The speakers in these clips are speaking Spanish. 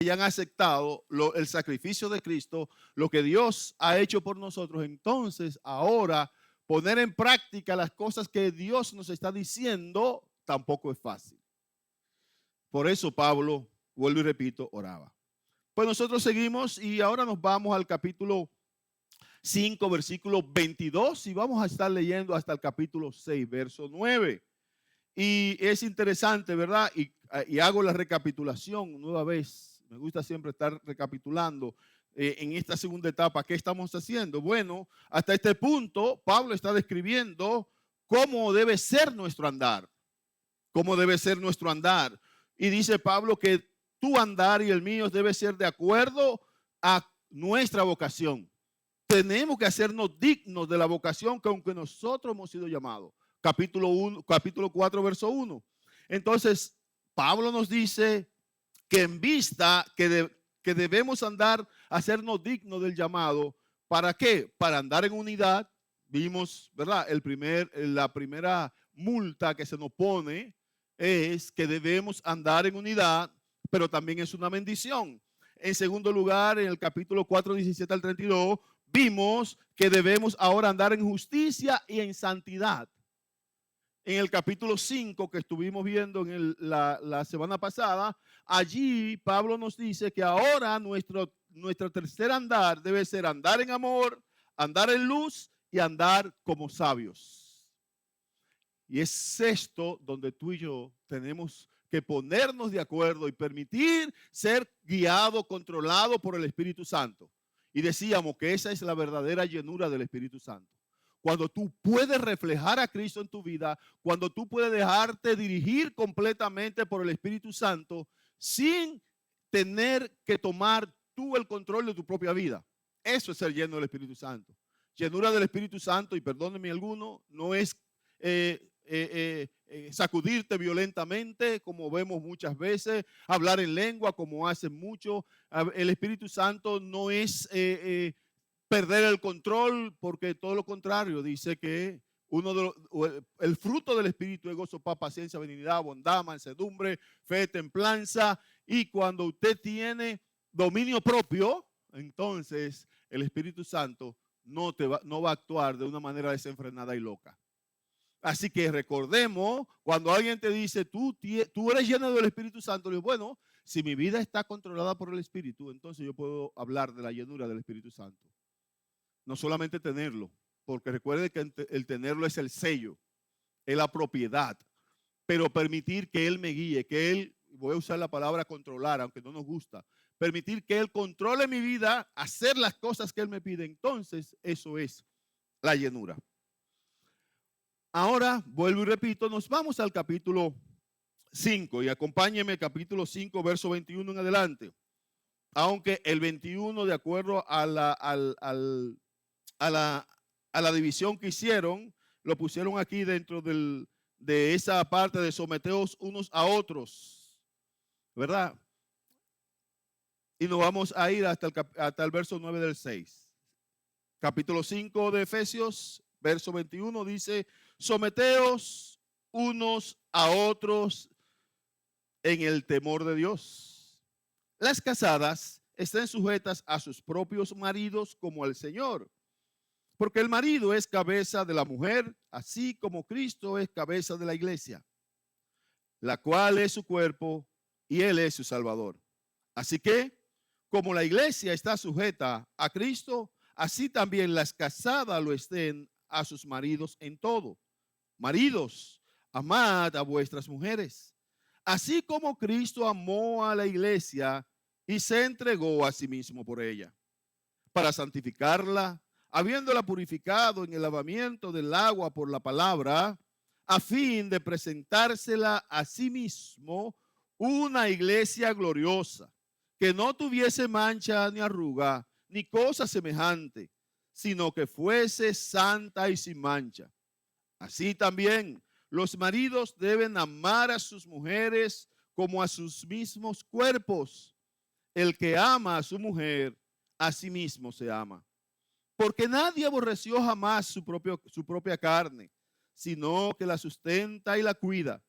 hayan aceptado el sacrificio de Cristo, lo que Dios ha hecho por nosotros, entonces ahora poner en práctica las cosas que Dios nos está diciendo tampoco es fácil. Por eso Pablo, vuelvo y repito, oraba. Pues nosotros seguimos y ahora nos vamos al capítulo 5, versículo 22 y vamos a estar leyendo hasta el capítulo 6, verso 9. Y es interesante, ¿verdad? Y hago la recapitulación nueva vez. Me gusta siempre estar recapitulando en esta segunda etapa. ¿Qué estamos haciendo? Bueno, hasta este punto, Pablo está describiendo cómo debe ser nuestro andar. Cómo debe ser nuestro andar. Y dice Pablo que tu andar y el mío debe ser de acuerdo a nuestra vocación. Tenemos que hacernos dignos de la vocación que aunque nosotros hemos sido llamados. Capítulo 4, verso 1. Entonces, Pablo nos dice que en vista que debemos andar, hacernos dignos del llamado. ¿Para qué? Para andar en unidad. Vimos, ¿verdad? La primera multa que se nos pone es que debemos andar en unidad, pero también es una bendición. En segundo lugar, en el capítulo 4, 17 al 32, vimos que debemos ahora andar en justicia y en santidad. En el capítulo 5 que estuvimos viendo la semana pasada, allí Pablo nos dice que ahora nuestro tercer andar debe ser andar en amor, andar en luz y andar como sabios. Y es esto donde tú y yo tenemos que ponernos de acuerdo y permitir ser guiado, controlado por el Espíritu Santo. Y decíamos que esa es la verdadera llenura del Espíritu Santo. Cuando tú puedes reflejar a Cristo en tu vida, cuando tú puedes dejarte dirigir completamente por el Espíritu Santo sin tener que tomar tú el control de tu propia vida. Eso es ser lleno del Espíritu Santo. Llenura del Espíritu Santo, y perdónenme alguno, no es sacudirte violentamente como vemos muchas veces, hablar en lengua como hacen muchos. El Espíritu Santo no es perder el control, porque todo lo contrario, dice que el fruto del Espíritu es gozo, paz, paciencia, benignidad, bondad, mansedumbre, fe, templanza. Y cuando usted tiene dominio propio, entonces el Espíritu Santo no va a actuar de una manera desenfrenada y loca. Así que recordemos, cuando alguien te dice, tú eres lleno del Espíritu Santo, le digo, bueno, si mi vida está controlada por el Espíritu, entonces yo puedo hablar de la llenura del Espíritu Santo. No solamente tenerlo, porque recuerde que el tenerlo es el sello, es la propiedad, pero permitir que Él me guíe, que Él, voy a usar la palabra controlar, aunque no nos gusta, permitir que Él controle mi vida, hacer las cosas que Él me pide, entonces eso es la llenura. Ahora, vuelvo y repito, nos vamos al capítulo 5 y acompáñeme capítulo 5, verso 21 en adelante. Aunque el 21, de acuerdo a la división que hicieron, lo pusieron aquí dentro de esa parte de someteos unos a otros, ¿verdad? Y nos vamos a ir hasta el verso 9 del 6. Capítulo 5 de Efesios, verso 21 dice, someteos unos a otros en el temor de Dios. Las casadas estén sujetas a sus propios maridos como al Señor, porque el marido es cabeza de la mujer, así como Cristo es cabeza de la iglesia, la cual es su cuerpo y Él es su Salvador. Así que, como la iglesia está sujeta a Cristo, así también las casadas lo estén a sus maridos en todo. Maridos, amad a vuestras mujeres, así como Cristo amó a la iglesia y se entregó a sí mismo por ella, para santificarla, habiéndola purificado en el lavamiento del agua por la palabra, a fin de presentársela a sí mismo una iglesia gloriosa, que no tuviese mancha ni arruga, ni cosa semejante, sino que fuese santa y sin mancha. Así también los maridos deben amar a sus mujeres como a sus mismos cuerpos. El que ama a su mujer, a sí mismo se ama. Porque nadie aborreció jamás su propia carne, sino que la sustenta y la cuida,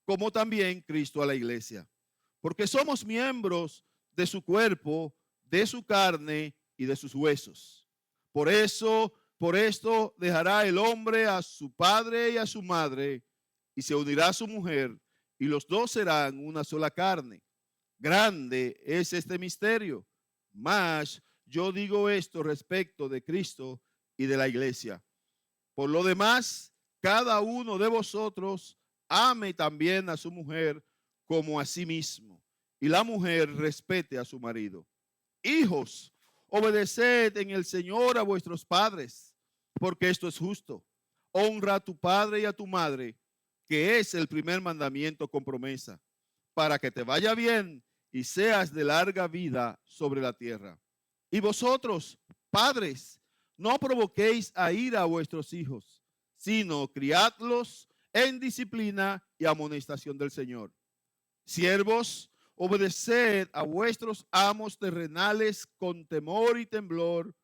como también Cristo a la iglesia. Porque somos miembros de su cuerpo, de su carne y de sus huesos. Por esto dejará el hombre a su padre y a su madre, y se unirá a su mujer, y los dos serán una sola carne. Grande es este misterio, mas yo digo esto respecto de Cristo y de la iglesia. Por lo demás, cada uno de vosotros ame también a su mujer como a sí mismo, y la mujer respete a su marido. Hijos, obedeced en el Señor a vuestros padres, porque esto es justo. Honra a tu padre y a tu madre, que es el primer mandamiento con promesa, para que te vaya bien y seas de larga vida sobre la tierra. Y vosotros, padres, no provoquéis a ira a vuestros hijos, sino criadlos en disciplina y amonestación del Señor. Siervos, obedeced a vuestros amos terrenales con temor y temblor,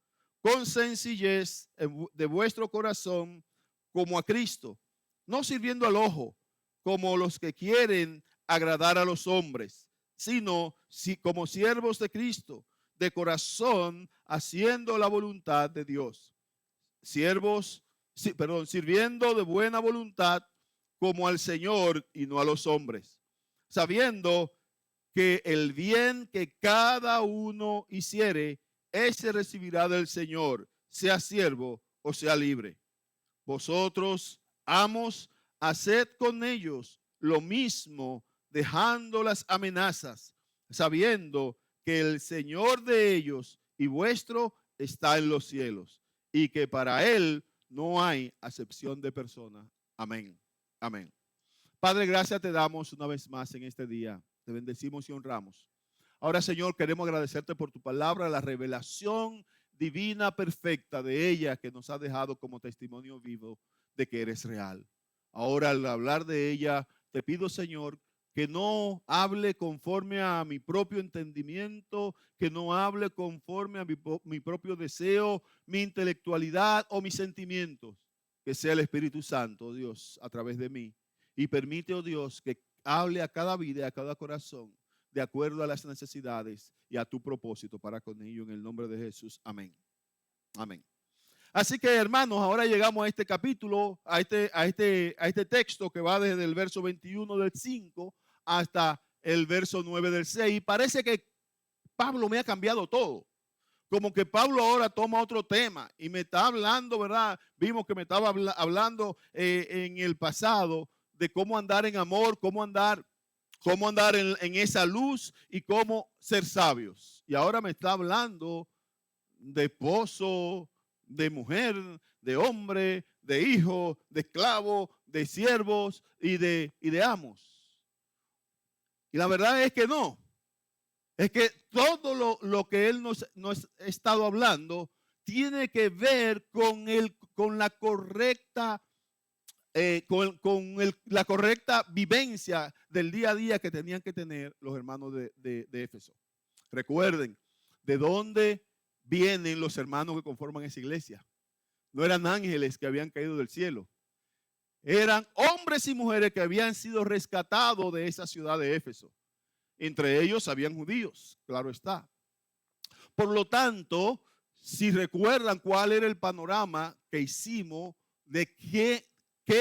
con sencillez de vuestro corazón, como a Cristo, no sirviendo al ojo, como los que quieren agradar a los hombres, sino como siervos de Cristo, de corazón, haciendo la voluntad de Dios. Sirviendo de buena voluntad como al Señor y no a los hombres, sabiendo que el bien que cada uno hiciere, ese recibirá del Señor, sea siervo o sea libre. Vosotros, amos, haced con ellos lo mismo, dejando las amenazas, sabiendo que el Señor de ellos y vuestro está en los cielos, y que para él no hay acepción de personas. Amén. Amén. Padre, gracias te damos una vez más en este día. Te bendecimos y honramos. Ahora, Señor, queremos agradecerte por tu palabra, la revelación divina perfecta de ella que nos ha dejado como testimonio vivo de que eres real. Ahora, al hablar de ella, te pido, Señor, que no hable conforme a mi propio entendimiento, que no hable conforme a mi propio deseo, mi intelectualidad o mis sentimientos, que sea el Espíritu Santo, Dios, a través de mí. Y permite, oh Dios, que hable a cada vida y a cada corazón de acuerdo a las necesidades y a tu propósito para con ello, en el nombre de Jesús. Amén. Amén. Así que, hermanos, ahora llegamos a este capítulo, a este texto que va desde el verso 21 del 5 hasta el verso 9 del 6. Y parece que Pablo me ha cambiado todo. Como que Pablo ahora toma otro tema y me está hablando, ¿verdad? Vimos que me estaba hablando en el pasado de cómo andar en amor, cómo andar en esa luz y cómo ser sabios. Y ahora me está hablando de esposo, de mujer, de hombre, de hijo, de esclavo, de siervos y de amos. Y la verdad es que no. Es que todo lo que él nos ha estado hablando tiene que ver con la correcta la correcta vivencia del día a día que tenían que tener los hermanos de Éfeso. Recuerden, ¿de dónde vienen los hermanos que conforman esa iglesia? No eran ángeles que habían caído del cielo. Eran hombres y mujeres que habían sido rescatados de esa ciudad de Éfeso. Entre ellos habían judíos, claro está. Por lo tanto, si recuerdan cuál era el panorama que hicimos de qué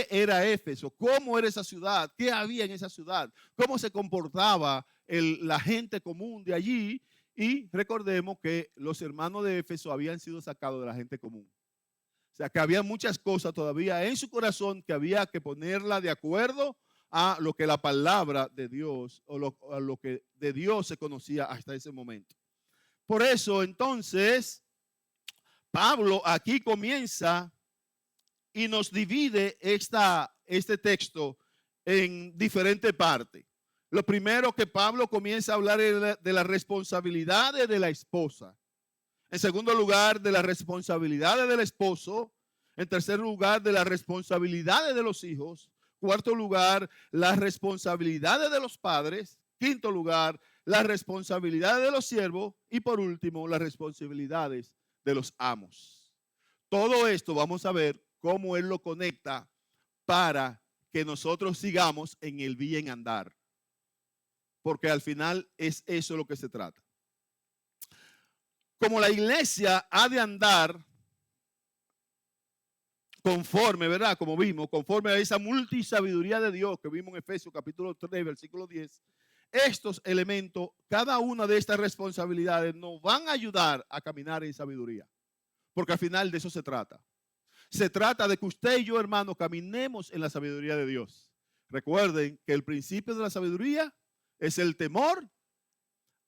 era Éfeso, cómo era esa ciudad, qué había en esa ciudad, cómo se comportaba la gente común de allí, y recordemos que los hermanos de Éfeso habían sido sacados de la gente común. O sea, que había muchas cosas todavía en su corazón que había que ponerla de acuerdo a lo que la palabra de Dios a lo que de Dios se conocía hasta ese momento. Por eso, entonces, Pablo aquí comienza y nos divide este texto en diferentes partes. Lo primero que Pablo comienza a hablar es de las responsabilidades de la esposa. En segundo lugar, de las responsabilidades del esposo. En tercer lugar, de las responsabilidades de los hijos. Cuarto lugar, las responsabilidades de los padres. Quinto lugar, las responsabilidades de los siervos. Y por último, las responsabilidades de los amos. Todo esto vamos a ver cómo él lo conecta para que nosotros sigamos en el bien andar. Porque al final es eso lo que se trata. como la iglesia ha de andar conforme, ¿verdad? Como vimos, conforme a esa multisabiduría de Dios que vimos en Efesios capítulo 3, versículo 10, estos elementos, cada una de estas responsabilidades nos van a ayudar a caminar en sabiduría, porque al final de eso se trata. Se trata de que usted y yo, hermanos, caminemos en la sabiduría de Dios. Recuerden que el principio de la sabiduría es el temor.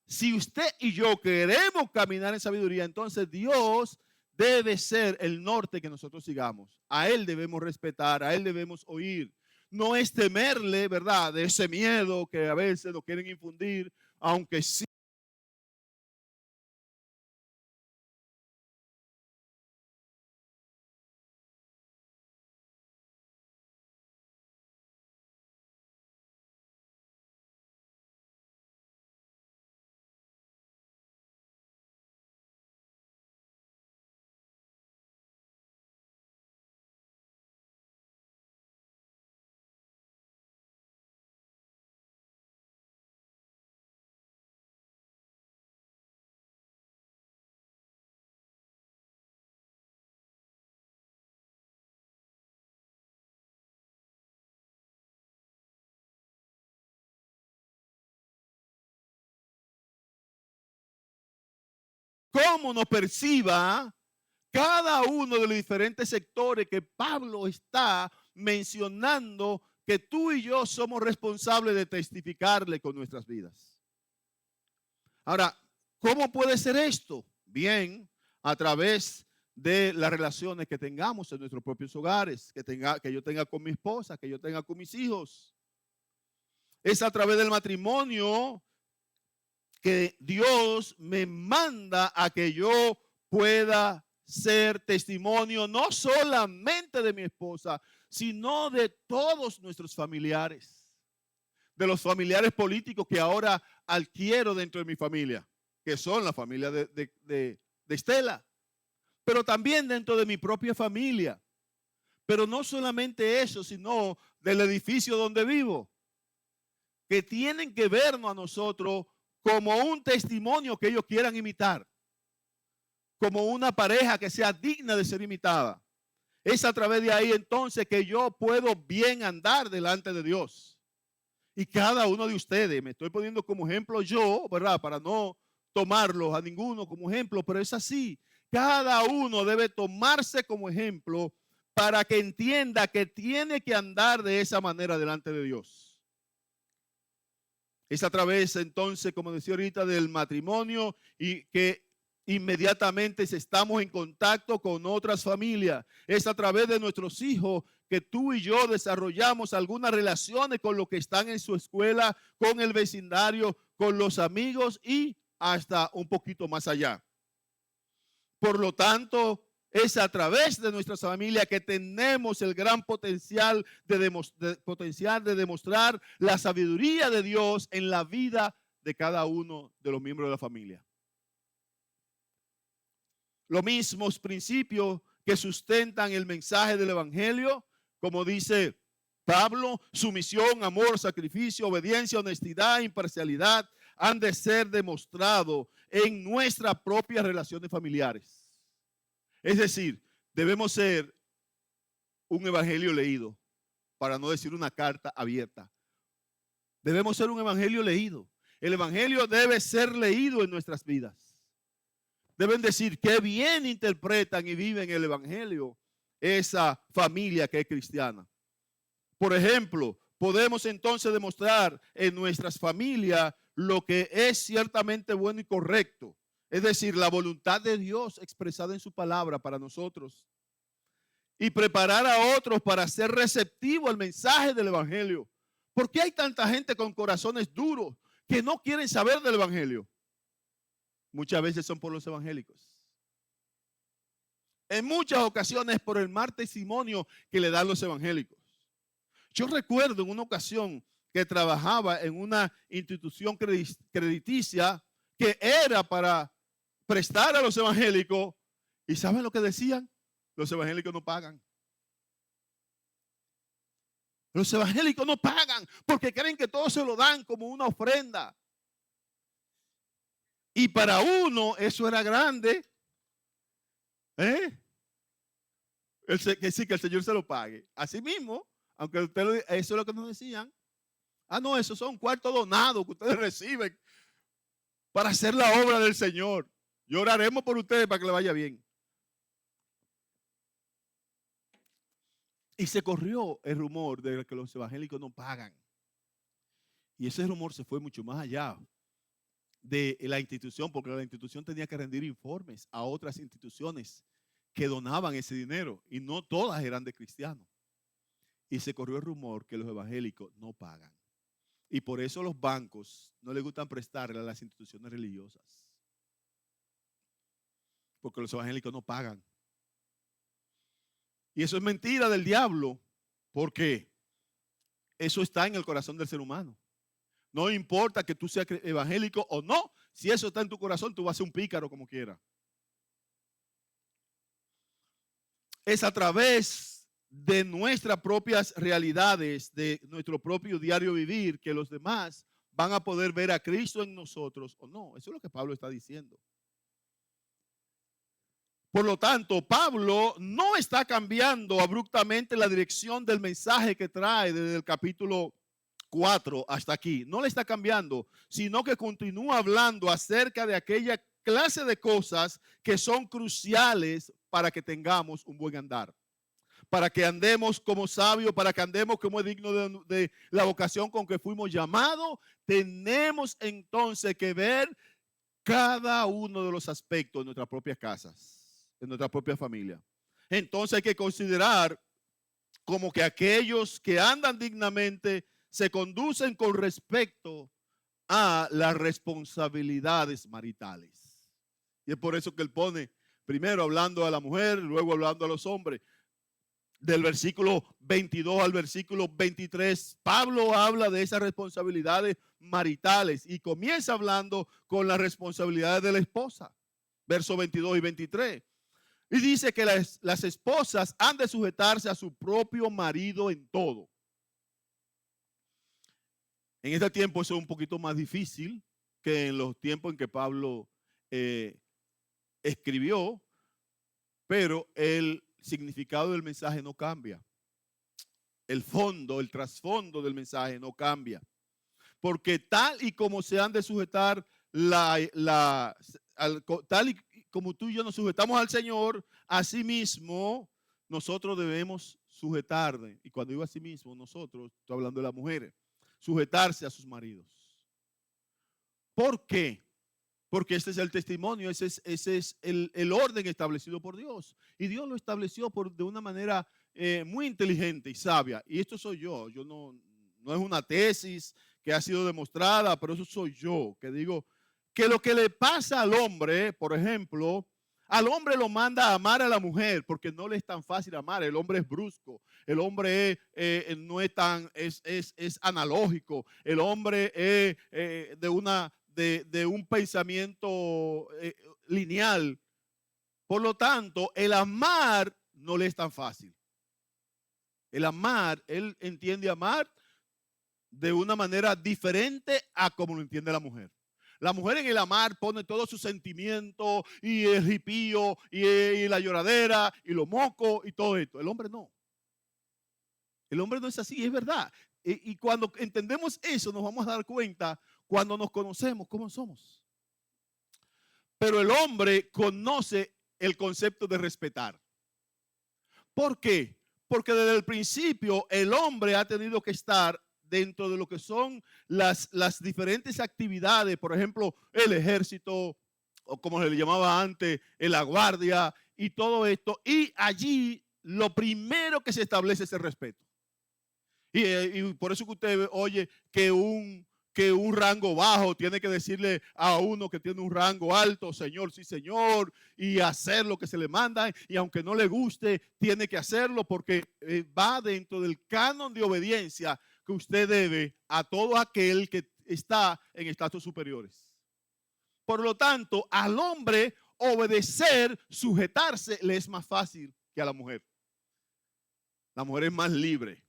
Si usted y yo queremos caminar en sabiduría, entonces Dios debe ser el norte que nosotros sigamos. A Él debemos respetar, a Él debemos oír. No es temerle, ¿verdad?, de ese miedo que a veces nos quieren infundir, aunque sí. Cómo nos perciba cada uno de los diferentes sectores que Pablo está mencionando, que tú y yo somos responsables de testificarle con nuestras vidas. Ahora, ¿cómo puede ser esto? Bien, a través de las relaciones que tengamos en nuestros propios hogares, que yo tenga con mi esposa, que yo tenga con mis hijos. Es a través del matrimonio que Dios me manda a que yo pueda ser testimonio no solamente de mi esposa, sino de todos nuestros familiares, de los familiares políticos que ahora adquiero dentro de mi familia, que son la familia de Estela, pero también dentro de mi propia familia. Pero no solamente eso, sino del edificio donde vivo, que tienen que vernos a nosotros como un testimonio que ellos quieran imitar, como una pareja que sea digna de ser imitada. Es a través de ahí entonces que yo puedo bien andar delante de Dios. Y cada uno de ustedes, me estoy poniendo como ejemplo yo, ¿verdad? Para no tomarlos a ninguno como ejemplo, pero es así. Cada uno debe tomarse como ejemplo para que entienda que tiene que andar de esa manera delante de Dios. Es a través entonces, como decía ahorita, del matrimonio y que inmediatamente estamos en contacto con otras familias. Es a través de nuestros hijos que tú y yo desarrollamos algunas relaciones con los que están en su escuela, con el vecindario, con los amigos y hasta un poquito más allá. Por lo tanto, es a través de nuestras familias que tenemos el gran potencial de demostrar la sabiduría de Dios en la vida de cada uno de los miembros de la familia. Los mismos principios que sustentan el mensaje del Evangelio, como dice Pablo, sumisión, amor, sacrificio, obediencia, honestidad, imparcialidad, han de ser demostrados en nuestras propias relaciones familiares. Es decir, debemos ser un evangelio leído, para no decir una carta abierta. Debemos ser un evangelio leído. El evangelio debe ser leído en nuestras vidas. Deben decir qué bien interpretan y viven el evangelio esa familia que es cristiana. Por ejemplo, podemos entonces demostrar en nuestras familias lo que es ciertamente bueno y correcto. Es decir, la voluntad de Dios expresada en su palabra para nosotros. Y preparar a otros para ser receptivos al mensaje del evangelio. ¿Por qué hay tanta gente con corazones duros que no quieren saber del evangelio? Muchas veces son por los evangélicos. En muchas ocasiones por el mal testimonio que le dan los evangélicos. Yo recuerdo en una ocasión que trabajaba en una institución crediticia que era para prestar a los evangélicos. ¿Y saben lo que decían? Los evangélicos no pagan. Los evangélicos no pagan porque creen que todo se lo dan como una ofrenda. Y para uno eso era grande. ¿Eh? Que sí, que el Señor se lo pague. Así mismo, aunque usted eso es lo que nos decían. Ah, no, esos son cuartos donados que ustedes reciben para hacer la obra del Señor. Y oraremos por ustedes para que le vaya bien. Y se corrió el rumor de que los evangélicos no pagan. Y ese rumor se fue mucho más allá de la institución, porque la institución tenía que rendir informes a otras instituciones que donaban ese dinero, y no todas eran de cristianos. Y se corrió el rumor que los evangélicos no pagan. Y por eso los bancos no les gustan prestarle a las instituciones religiosas. Porque los evangélicos no pagan. Y eso es mentira del diablo, porque eso está en el corazón del ser humano. No importa que tú seas evangélico o no, si eso está en tu corazón, tú vas a ser un pícaro como quiera. Es a través de nuestras propias realidades, de nuestro propio diario vivir, que los demás van a poder ver a Cristo en nosotros o no. Eso es lo que Pablo está diciendo. Por lo tanto, Pablo no está cambiando abruptamente la dirección del mensaje que trae desde el capítulo 4 hasta aquí. No le está cambiando, sino que continúa hablando acerca de aquella clase de cosas que son cruciales para que tengamos un buen andar. Para que andemos como sabios, para que andemos como es digno de la vocación con que fuimos llamados, tenemos entonces que ver cada uno de los aspectos de nuestras propias casas, de nuestra propia familia. Entonces hay que considerar como que aquellos que andan dignamente se conducen con respecto a las responsabilidades maritales. Y es por eso que él pone primero hablando a la mujer, luego hablando a los hombres. Del versículo 22 al versículo 23, Pablo habla de esas responsabilidades maritales y comienza hablando con las responsabilidades de la esposa. Versos 22 y 23. Y dice que las esposas han de sujetarse a su propio marido en todo. En este tiempo eso es un poquito más difícil que en los tiempos en que Pablo escribió, pero el significado del mensaje no cambia. El fondo, el trasfondo del mensaje no cambia. Porque tal y como se han de sujetar, tal y como tú y yo nos sujetamos al Señor, asimismo nosotros debemos sujetarle. Y cuando digo asimismo, nosotros, estoy hablando de las mujeres, sujetarse a sus maridos. ¿Por qué? Porque este es el testimonio, ese es el orden establecido por Dios. Y Dios lo estableció de una manera muy inteligente y sabia. Y esto soy yo. Yo no es una tesis que ha sido demostrada, pero eso soy yo, que digo que lo que le pasa al hombre, por ejemplo, al hombre lo manda a amar a la mujer porque no le es tan fácil amar. El hombre es brusco, el hombre no es tan, es analógico, el hombre es de un pensamiento lineal. Por lo tanto, el amar no le es tan fácil. El amar, él entiende amar de una manera diferente a como lo entiende la mujer. La mujer en el amar pone todo su sentimiento y el jipío y la lloradera y los mocos y todo esto. El hombre no. El hombre no es así, es verdad. Y cuando entendemos eso nos vamos a dar cuenta cuando nos conocemos cómo somos. Pero el hombre conoce el concepto de respetar. ¿Por qué? Porque desde el principio el hombre ha tenido que estar dentro de lo que son las diferentes actividades, por ejemplo, el ejército, o como se le llamaba antes, la guardia y todo esto. Y allí lo primero que se establece es el respeto. Y por eso que usted oye que un rango bajo tiene que decirle a uno que tiene un rango alto, señor, sí señor, y hacer lo que se le manda, y aunque no le guste, tiene que hacerlo porque va dentro del canon de obediencia que usted debe a todo aquel que está en estatus superiores. Por lo tanto, al hombre obedecer, sujetarse, le es más fácil que a la mujer. La mujer es más libre.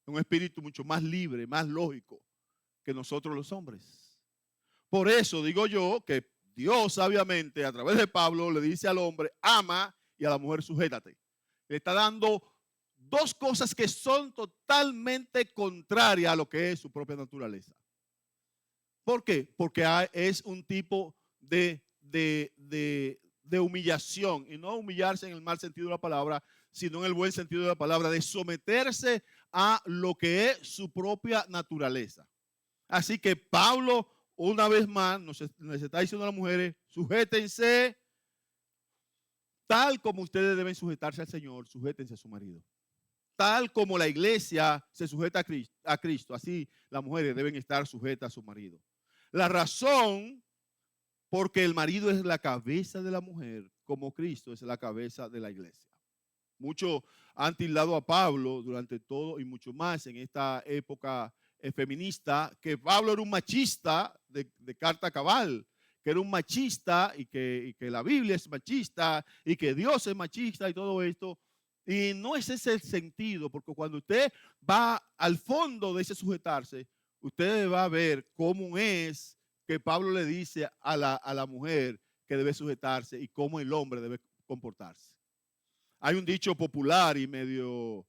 Un espíritu mucho más libre, más lógico que nosotros los hombres. Por eso digo yo que Dios sabiamente a través de Pablo le dice al hombre, ama, y a la mujer, sujétate. Le está dando dos cosas que son totalmente contrarias a lo que es su propia naturaleza. ¿Por qué? Porque es un tipo de humillación, y no humillarse en el mal sentido de la palabra, sino en el buen sentido de la palabra, de someterse a lo que es su propia naturaleza. Así que Pablo, una vez más, nos está diciendo a las mujeres, sujétense, tal como ustedes deben sujetarse al Señor, sujétense a su marido. Tal como la iglesia se sujeta a Cristo, así las mujeres deben estar sujetas a su marido. La razón, porque el marido es la cabeza de la mujer, como Cristo es la cabeza de la iglesia. Muchos han tildado a Pablo durante todo y mucho más en esta época feminista, que Pablo era un machista de carta cabal, que era un machista y que la Biblia es machista y que Dios es machista y todo esto. Y no es ese el sentido, porque cuando usted va al fondo de ese sujetarse, usted va a ver cómo es que Pablo le dice a la mujer que debe sujetarse y cómo el hombre debe comportarse. Hay un dicho popular y medio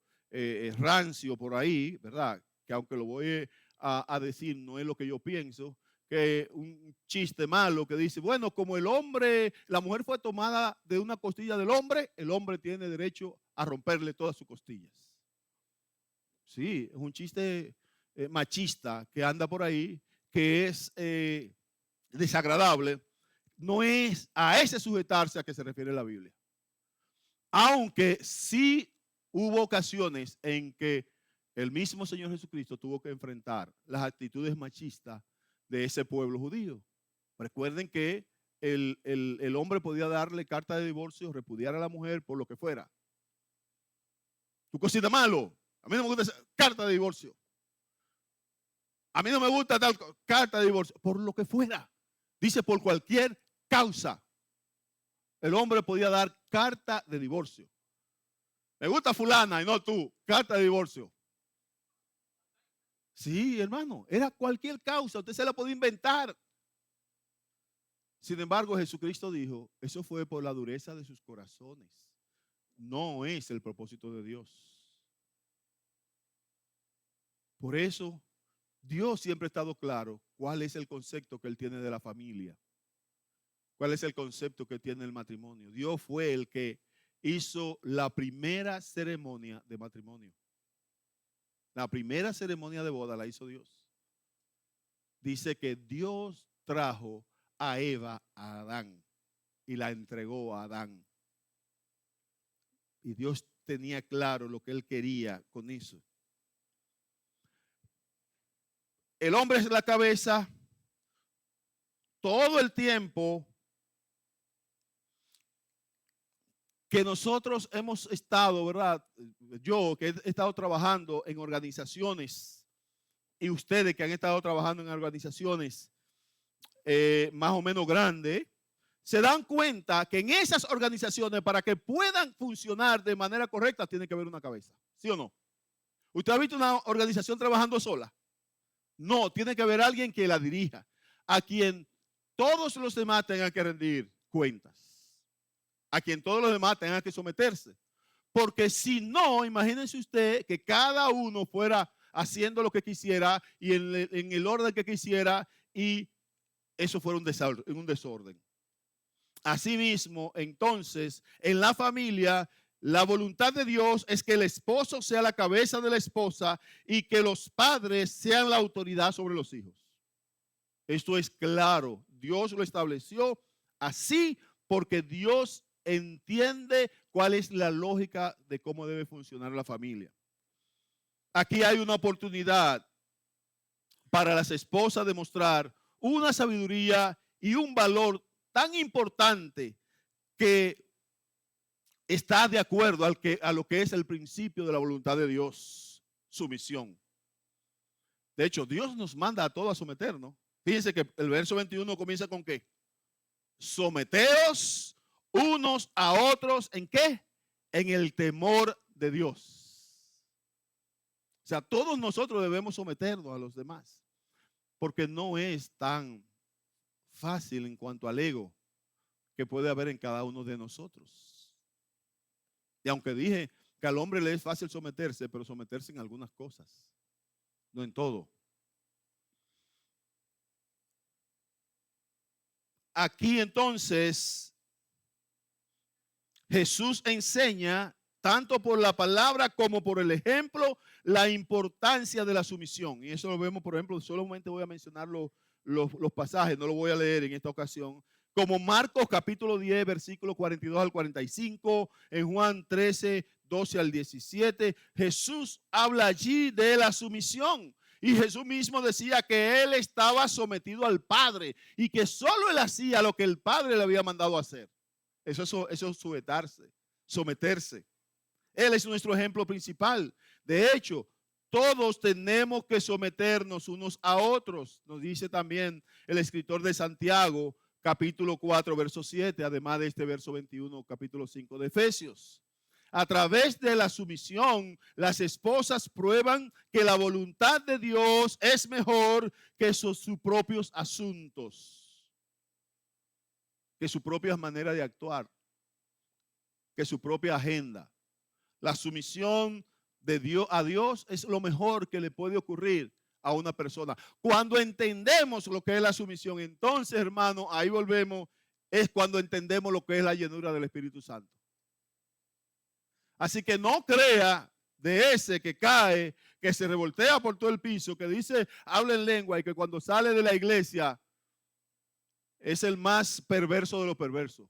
rancio por ahí, ¿verdad? Que aunque lo voy a decir, no es lo que yo pienso, que un chiste malo que dice, bueno, como el hombre, la mujer fue tomada de una costilla del hombre, el hombre tiene derecho a romperle todas sus costillas. Sí, es un chiste machista que anda por ahí, que es desagradable. No es a ese sujetarse a que se refiere la Biblia. Aunque sí hubo ocasiones en que el mismo Señor Jesucristo tuvo que enfrentar las actitudes machistas de ese pueblo judío. Recuerden que el hombre podía darle carta de divorcio, repudiar a la mujer por lo que fuera. Tú cocinas malo, a mí no me gusta esa carta de divorcio. A mí no me gusta tal carta de divorcio, por lo que fuera. Dice por cualquier causa. El hombre podía dar carta de divorcio. Me gusta fulana y no tú, carta de divorcio. Sí, hermano, era cualquier causa, usted se la podía inventar. Sin embargo, Jesucristo dijo, eso fue por la dureza de sus corazones. No es el propósito de Dios. Por eso, Dios siempre ha estado claro cuál es el concepto que Él tiene de la familia. ¿Cuál es el concepto que tiene el matrimonio? Dios fue el que hizo la primera ceremonia de matrimonio. La primera ceremonia de boda la hizo Dios. Dice que Dios trajo a Eva a Adán y la entregó a Adán. Y Dios tenía claro lo que Él quería con eso. El hombre es la cabeza. Todo el tiempo que nosotros hemos estado, ¿verdad? Yo que he estado trabajando en organizaciones y ustedes que han estado trabajando en organizaciones más o menos grandes, se dan cuenta que en esas organizaciones, para que puedan funcionar de manera correcta, tiene que haber una cabeza. ¿Sí o no? ¿Usted ha visto una organización trabajando sola? No, tiene que haber alguien que la dirija, a quien todos los demás tengan que rendir cuentas, a quien todos los demás tengan que someterse. Porque si no, imagínense usted que cada uno fuera haciendo lo que quisiera y en el orden que quisiera, y eso fuera un desorden. Asimismo, entonces, en la familia, la voluntad de Dios es que el esposo sea la cabeza de la esposa y que los padres sean la autoridad sobre los hijos. Esto es claro. Dios lo estableció así porque Dios entiende cuál es la lógica de cómo debe funcionar la familia. Aquí hay una oportunidad para las esposas de mostrar una sabiduría y un valor tan importante que está de acuerdo a lo que es el principio de la voluntad de Dios, sumisión. De hecho, Dios nos manda a todos a someternos. Fíjense que el verso 21 comienza con ¿qué? Someteos unos a otros, ¿en qué? En el temor de Dios. O sea, todos nosotros debemos someternos a los demás, porque no es tan fácil en cuanto al ego que puede haber en cada uno de nosotros. Y aunque dije que al hombre le es fácil someterse, pero someterse en algunas cosas, no en todo. Aquí entonces Jesús enseña, tanto por la palabra como por el ejemplo, la importancia de la sumisión. Y eso lo vemos, por ejemplo, solamente voy a mencionar los pasajes, no lo voy a leer en esta ocasión. Como Marcos capítulo 10, versículos 42 al 45, en Juan 13, 12 al 17, Jesús habla allí de la sumisión. Y Jesús mismo decía que él estaba sometido al Padre y que solo él hacía lo que el Padre le había mandado a hacer. Eso es someterse. Él es nuestro ejemplo principal. De hecho, todos tenemos que someternos unos a otros. Nos dice también el escritor de Santiago, capítulo 4, verso 7, además de este verso 21, capítulo 5 de Efesios. A través de la sumisión, las esposas prueban que la voluntad de Dios es mejor que sus propios asuntos, que su propia manera de actuar, que su propia agenda. La sumisión de Dios a Dios es lo mejor que le puede ocurrir a una persona. Cuando entendemos lo que es la sumisión, entonces, hermano, ahí volvemos, es cuando entendemos lo que es la llenura del Espíritu Santo. Así que no crea de ese que cae, que se revoltea por todo el piso, que dice, habla en lengua y que cuando sale de la iglesia es el más perverso de los perversos.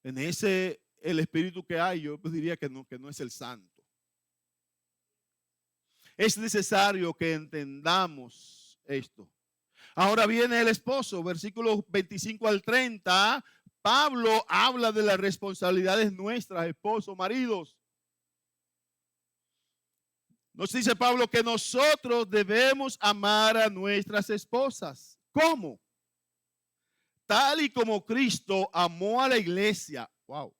En ese, el espíritu que hay, yo diría que no es el santo. Es necesario que entendamos esto. Ahora viene el esposo, versículos 25 al 30. Pablo habla de las responsabilidades nuestras, esposos, maridos. Nos dice Pablo que nosotros debemos amar a nuestras esposas. ¿Cómo? Tal y como Cristo amó a la iglesia. Wow.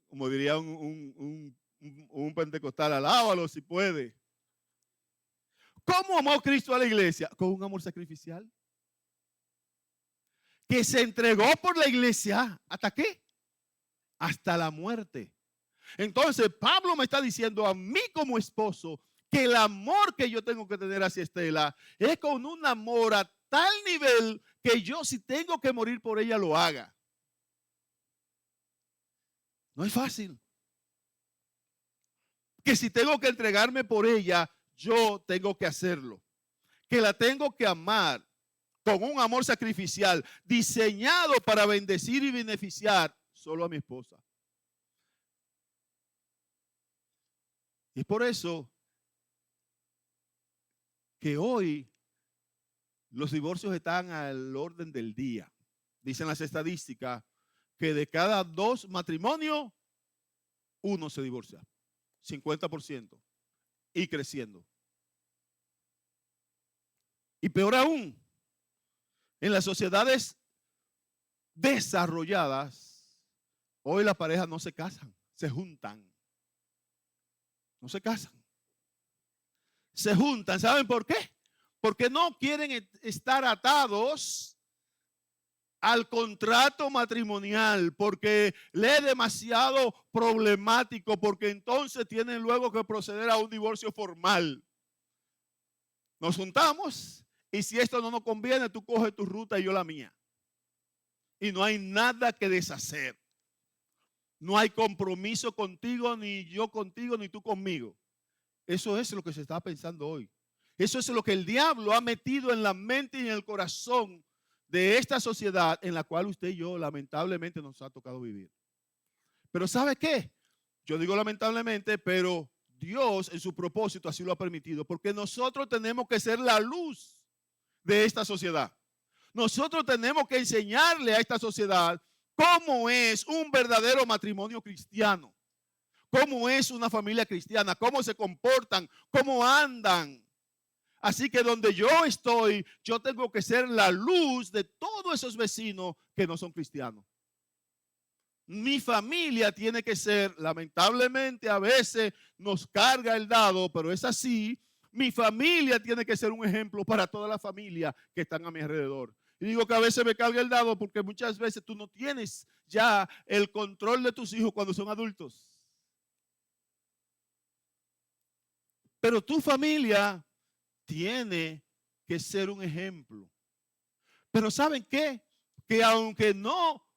Como diría un pentecostal, alábalo si puede. ¿Cómo amó Cristo a la iglesia? Con un amor sacrificial. Que se entregó por la iglesia. ¿Hasta qué? Hasta la muerte. Entonces Pablo me está diciendo a mí como esposo que el amor que yo tengo que tener hacia Estela es con un amor a tal nivel que yo, si tengo que morir por ella, lo haga. No es fácil. Que si tengo que entregarme por ella, yo tengo que hacerlo. Que la tengo que amar con un amor sacrificial, diseñado para bendecir y beneficiar solo a mi esposa. Y por eso que hoy los divorcios están al orden del día. Dicen las estadísticas que de cada 2 matrimonios, 1 se divorcia. 50%. Y creciendo. Y peor aún, en las sociedades desarrolladas, hoy las parejas no se casan, se juntan. No se casan. Se juntan. ¿Saben por qué? Porque no quieren estar atados al contrato matrimonial, porque le es demasiado problemático, porque entonces tienen luego que proceder a un divorcio formal. Nos juntamos y si esto no nos conviene, tú coges tu ruta y yo la mía. Y no hay nada que deshacer. No hay compromiso contigo, ni yo contigo, ni tú conmigo. Eso es lo que se está pensando hoy. Eso es lo que el diablo ha metido en la mente y en el corazón de esta sociedad en la cual usted y yo lamentablemente nos ha tocado vivir. Pero ¿sabe qué? Yo digo lamentablemente, pero Dios en su propósito así lo ha permitido, porque nosotros tenemos que ser la luz de esta sociedad. Nosotros tenemos que enseñarle a esta sociedad cómo es un verdadero matrimonio cristiano, cómo es una familia cristiana, cómo se comportan, cómo andan. Así que donde yo estoy, yo tengo que ser la luz de todos esos vecinos que no son cristianos. Mi familia tiene que ser, lamentablemente a veces nos carga el dado, pero es así, mi familia tiene que ser un ejemplo para toda la familia que están a mi alrededor. Y digo que a veces me carga el dado porque muchas veces tú no tienes ya el control de tus hijos cuando son adultos. Pero tu familia tiene que ser un ejemplo. Pero ¿saben qué? Que aunque no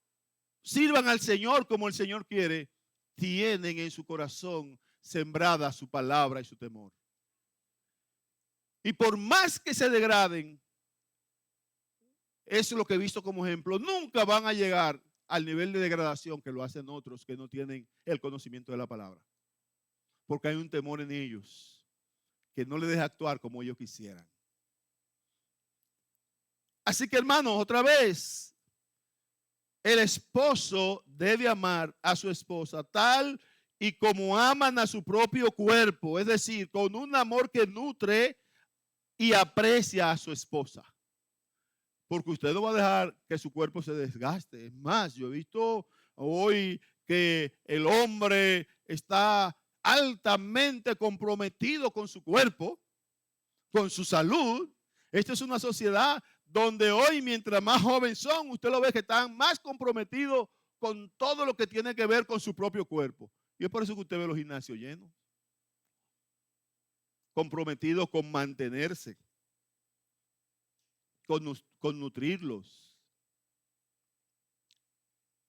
sirvan al Señor como el Señor quiere, tienen en su corazón sembrada su palabra y su temor. Y por más que se degraden, eso es lo que he visto como ejemplo, nunca van a llegar al nivel de degradación que lo hacen otros que no tienen el conocimiento de la palabra. Porque hay un temor en ellos que no les deja actuar como ellos quisieran. Así que, hermanos, otra vez, el esposo debe amar a su esposa tal y como aman a su propio cuerpo, es decir, con un amor que nutre y aprecia a su esposa. Porque usted no va a dejar que su cuerpo se desgaste. Es más, yo he visto hoy que el hombre está altamente comprometido con su cuerpo, con su salud. Esta es una sociedad donde hoy, mientras más jóvenes son, usted lo ve que están más comprometidos con todo lo que tiene que ver con su propio cuerpo. Y es por eso que usted ve los gimnasios llenos. Comprometidos con mantenerse, con nutrirlos.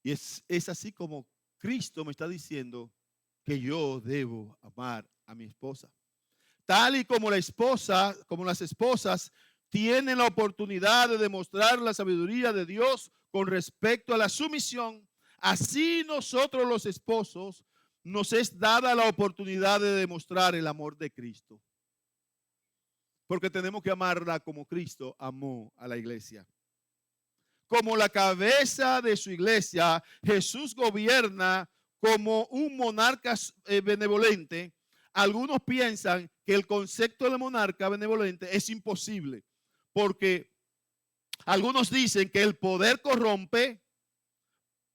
Y es así como Cristo me está diciendo que yo debo amar a mi esposa. Tal y como la esposa, como las esposas tienen la oportunidad de demostrar la sabiduría de Dios con respecto a la sumisión, así nosotros los esposos nos es dada la oportunidad de demostrar el amor de Cristo. Porque tenemos que amarla como Cristo amó a la iglesia. Como la cabeza de su iglesia, Jesús gobierna como un monarca benevolente. Algunos piensan que el concepto de monarca benevolente es imposible, porque algunos dicen que el poder corrompe,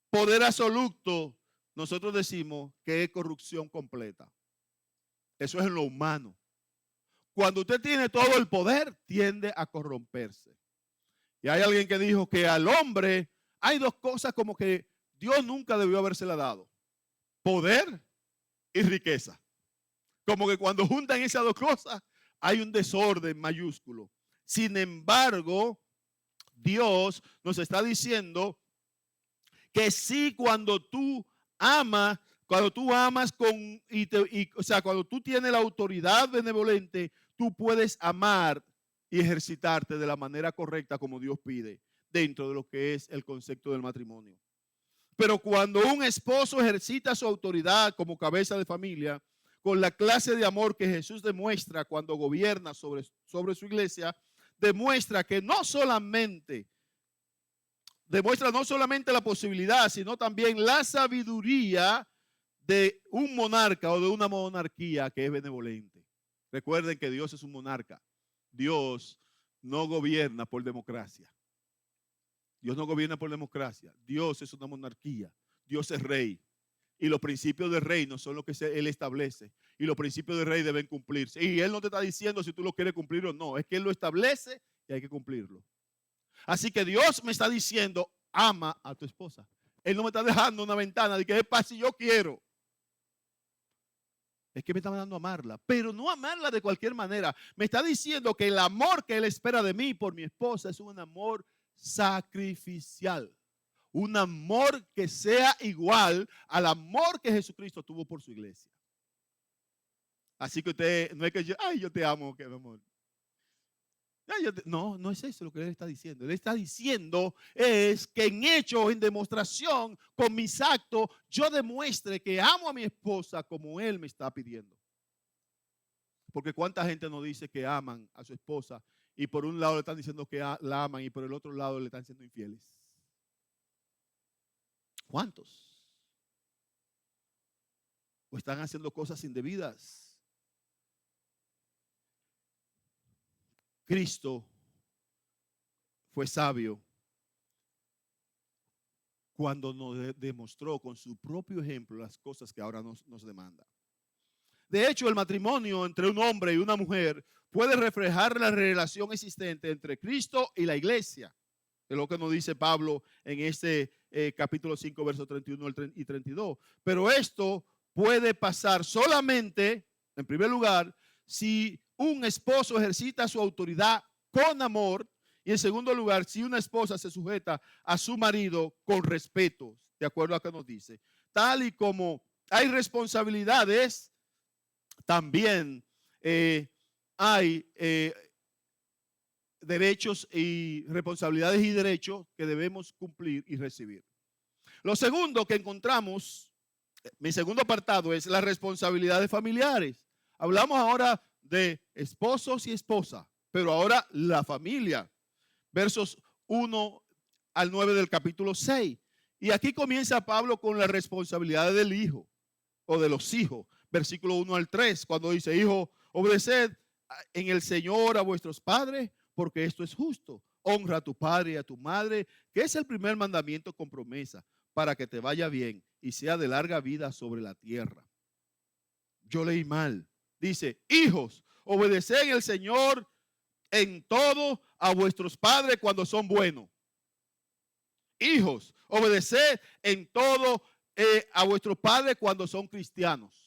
poder absoluto, nosotros decimos que es corrupción completa. Eso es en lo humano. Cuando usted tiene todo el poder, tiende a corromperse. Y hay alguien que dijo que al hombre hay dos cosas como que Dios nunca debió habérsela dado: poder y riqueza. Como que cuando juntan esas dos cosas hay un desorden mayúsculo. Sin embargo, Dios nos está diciendo que sí, cuando tú amas o sea, cuando tú tienes la autoridad benevolente, tú puedes amar y ejercitarte de la manera correcta como Dios pide, dentro de lo que es el concepto del matrimonio. Pero cuando un esposo ejercita su autoridad como cabeza de familia, con la clase de amor que Jesús demuestra cuando gobierna sobre su iglesia, demuestra no solamente la posibilidad, sino también la sabiduría de un monarca o de una monarquía que es benevolente. Recuerden que Dios es un monarca. Dios no gobierna por democracia. Dios no gobierna por democracia. Dios es una monarquía. Dios es rey. Y los principios del reino son los que Él establece. Y los principios del rey deben cumplirse. Y Él no te está diciendo si tú lo quieres cumplir o no. Es que Él lo establece y hay que cumplirlo. Así que Dios me está diciendo, ama a tu esposa. Él no me está dejando una ventana de que es para si yo quiero. Es que me está mandando a amarla, pero no amarla de cualquier manera. Me está diciendo que el amor que Él espera de mí por mi esposa es un amor sacrificial. Un amor que sea igual al amor que Jesucristo tuvo por su iglesia. Así que usted, no es que yo te amo, que mi amor. No, no es eso lo que Él está diciendo. Él está diciendo es que en hecho, en demostración, con mis actos, yo demuestre que amo a mi esposa como Él me está pidiendo. Porque cuánta gente nos dice que aman a su esposa y por un lado le están diciendo que la aman y por el otro lado le están siendo infieles. ¿Cuántos? O están haciendo cosas indebidas. Cristo fue sabio cuando nos demostró con su propio ejemplo las cosas que ahora nos demanda. De hecho, el matrimonio entre un hombre y una mujer puede reflejar la relación existente entre Cristo y la iglesia. Es lo que nos dice Pablo en este capítulo 5, versos 31 y 32. Pero esto puede pasar solamente, en primer lugar, si un esposo ejercita su autoridad con amor, y en segundo lugar, si una esposa se sujeta a su marido con respeto, de acuerdo a lo que nos dice. Tal y como hay responsabilidades, también hay derechos y responsabilidades y derechos que debemos cumplir y recibir. Lo segundo que encontramos, mi segundo apartado, es las responsabilidades familiares. Hablamos ahora de esposos y esposas, pero ahora la familia. Versos 1 al 9 del capítulo 6. Y aquí comienza Pablo con las responsabilidades del hijo o de los hijos. Versículo 1 al 3, cuando dice: hijo, obedeced en el Señor a vuestros padres, porque esto es justo. Honra a tu padre y a tu madre, que es el primer mandamiento con promesa, para que te vaya bien y sea de larga vida sobre la tierra. Yo leí mal. Dice: hijos, obedeced en el Señor en todo a vuestros padres cuando son buenos. Hijos, obedeced en todo a vuestros padres cuando son cristianos.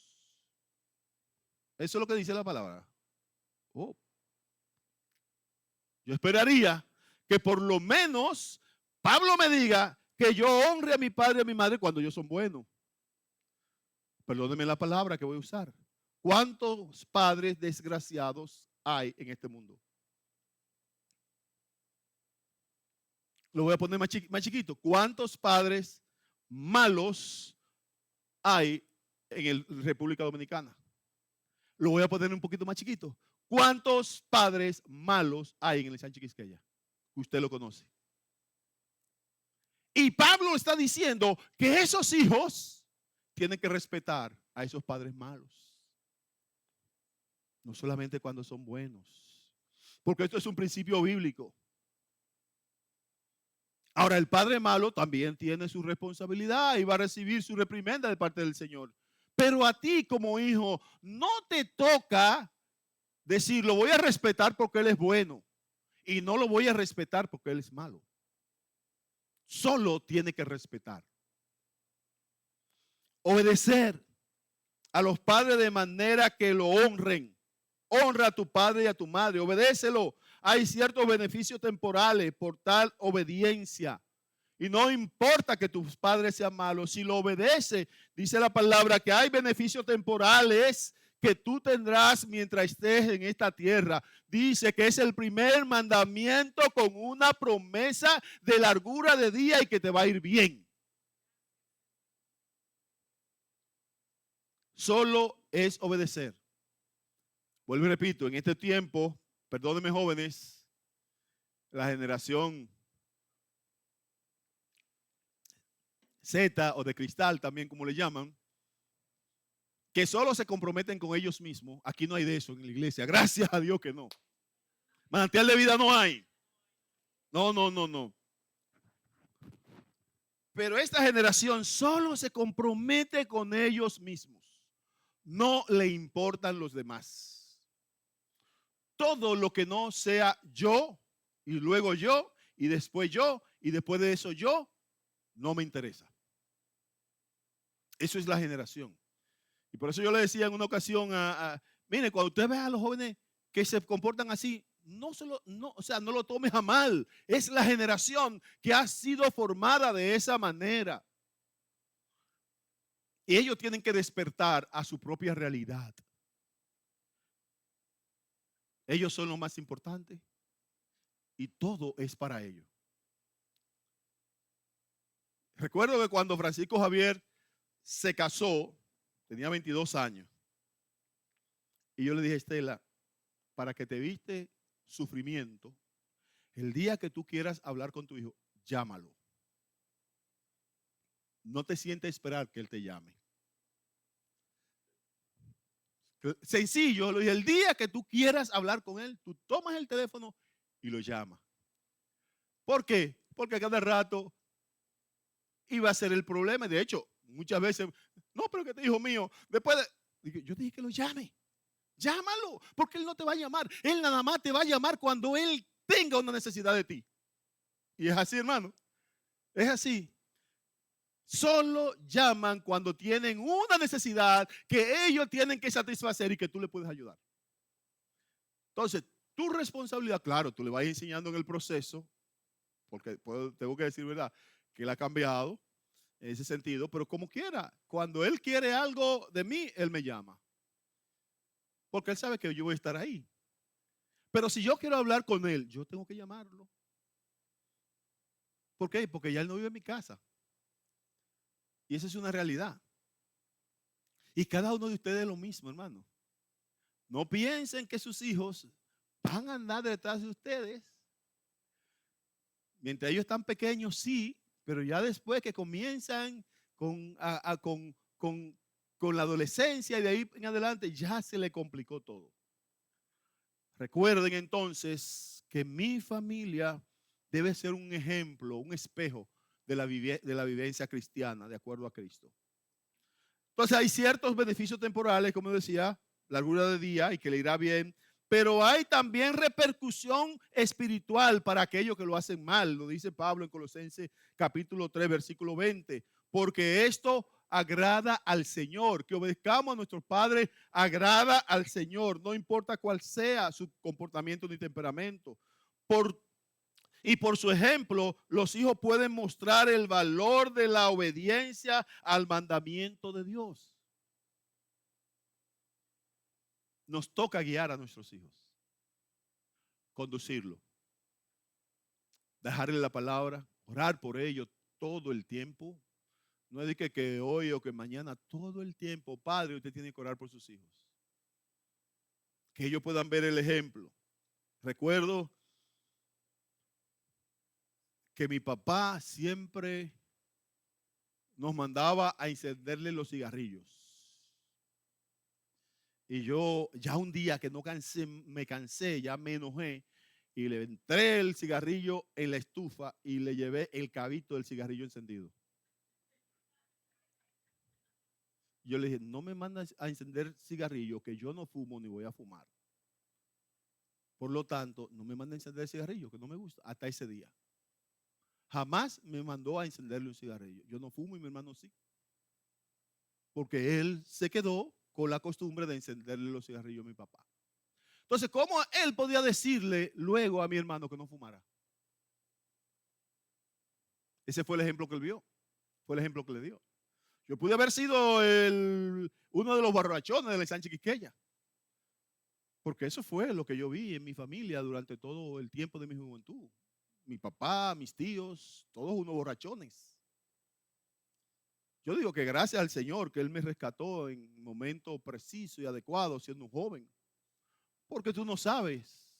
Eso es lo que dice la palabra. Oh. Yo esperaría que por lo menos Pablo me diga que yo honre a mi padre y a mi madre cuando ellos son buenos. Perdónenme la palabra que voy a usar. ¿Cuántos padres desgraciados hay en este mundo? Lo voy a poner más chiquito. ¿Cuántos padres malos hay en la República Dominicana? Lo voy a poner un poquito más chiquito. ¿Cuántos padres malos hay en el Sánchez Quisqueya? Usted lo conoce. Y Pablo está diciendo que esos hijos tienen que respetar a esos padres malos. No solamente cuando son buenos. Porque esto es un principio bíblico. Ahora, el padre malo también tiene su responsabilidad y va a recibir su reprimenda de parte del Señor. Pero a ti como hijo no te toca decir: lo voy a respetar porque él es bueno y no lo voy a respetar porque él es malo. Solo tiene que respetar. Obedecer a los padres de manera que lo honren. Honra a tu padre y a tu madre, obedécelo. Hay ciertos beneficios temporales por tal obediencia. Y no importa que tus padres sean malos, si lo obedece, dice la palabra que hay beneficios temporales que tú tendrás mientras estés en esta tierra. Dice que es el primer mandamiento con una promesa de largura de día y que te va a ir bien. Solo es obedecer. Vuelvo y repito, en este tiempo, perdónenme jóvenes, la generación Z o de cristal también como le llaman, que solo se comprometen con ellos mismos. Aquí no hay de eso en la iglesia, gracias a Dios que no. Manantial de vida no hay. No. Pero esta generación solo se compromete con ellos mismos. No le importan los demás. Todo lo que no sea yo, y luego yo, y después yo, y después de eso yo, no me interesa. Eso es la generación. Y por eso yo le decía en una ocasión mire, cuando usted ve a los jóvenes que se comportan así, no lo tomes a mal. Es la generación que ha sido formada de esa manera. Y ellos tienen que despertar a su propia realidad. Ellos son lo más importante y todo es para ellos. Recuerdo que cuando Francisco Javier se casó, tenía 22 años. Y yo le dije: Estela, para que te evite sufrimiento, el día que tú quieras hablar con tu hijo, llámalo. No te sientes a esperar que él te llame. Sencillo, le dije: el día que tú quieras hablar con él, tú tomas el teléfono y lo llamas. ¿Por qué? Porque cada rato iba a ser el problema. De hecho, muchas veces, no, pero que te hijo mío, después Yo dije que lo llame. Llámalo, porque Él no te va a llamar. Él nada más te va a llamar cuando Él tenga una necesidad de ti. Y es así, hermano. Es así. Solo llaman cuando tienen una necesidad que ellos tienen que satisfacer y que tú le puedes ayudar. Entonces, tu responsabilidad, claro, tú le vas enseñando en el proceso, porque tengo que decir, ¿verdad?, que Él ha cambiado en ese sentido, pero como quiera, cuando Él quiere algo de mí, Él me llama. Porque Él sabe que yo voy a estar ahí. Pero si yo quiero hablar con Él, yo tengo que llamarlo. ¿Por qué? Porque ya Él no vive en mi casa. Y esa es una realidad. Y cada uno de ustedes es lo mismo, hermano. No piensen que sus hijos van a andar detrás de ustedes. Mientras ellos están pequeños, sí, pero ya después que comienzan con la adolescencia y de ahí en adelante, ya se le complicó todo. Recuerden entonces que mi familia debe ser un ejemplo, un espejo de la vivencia cristiana, de acuerdo a Cristo. Entonces hay ciertos beneficios temporales, como decía, largura de día y que le irá bien, pero hay también repercusión espiritual para aquellos que lo hacen mal. Lo dice Pablo en Colosenses capítulo 3, versículo 20, porque esto agrada al Señor, que obedezcamos a nuestros padres, agrada al Señor, no importa cuál sea su comportamiento ni temperamento. Y por su ejemplo, los hijos pueden mostrar el valor de la obediencia al mandamiento de Dios. Nos toca guiar a nuestros hijos, conducirlo, dejarle la palabra, orar por ellos todo el tiempo. No es de que hoy o que mañana, todo el tiempo, padre, usted tiene que orar por sus hijos. Que ellos puedan ver el ejemplo. Recuerdo que mi papá siempre nos mandaba a encenderle los cigarrillos. Y yo ya un día que me cansé, ya me enojé y le entré el cigarrillo en la estufa y le llevé el cabito del cigarrillo encendido. Yo le dije, no me mandas a encender cigarrillo, que yo no fumo ni voy a fumar. Por lo tanto, no me manda a encender cigarrillo, que no me gusta, hasta ese día. Jamás me mandó a encenderle un cigarrillo. Yo no fumo y mi hermano sí. Porque él se quedó con la costumbre de encenderle los cigarrillos a mi papá. Entonces, ¿cómo él podía decirle luego a mi hermano que no fumara? Ese fue el ejemplo que él vio. Fue el ejemplo que le dio. Yo pude haber sido uno de los borrachones de la Sánchez Quisqueya. Porque eso fue lo que yo vi en mi familia durante todo el tiempo de mi juventud. Mi papá, mis tíos, todos unos borrachones. Yo digo que gracias al Señor que Él me rescató en momento preciso y adecuado siendo un joven. Porque tú no sabes,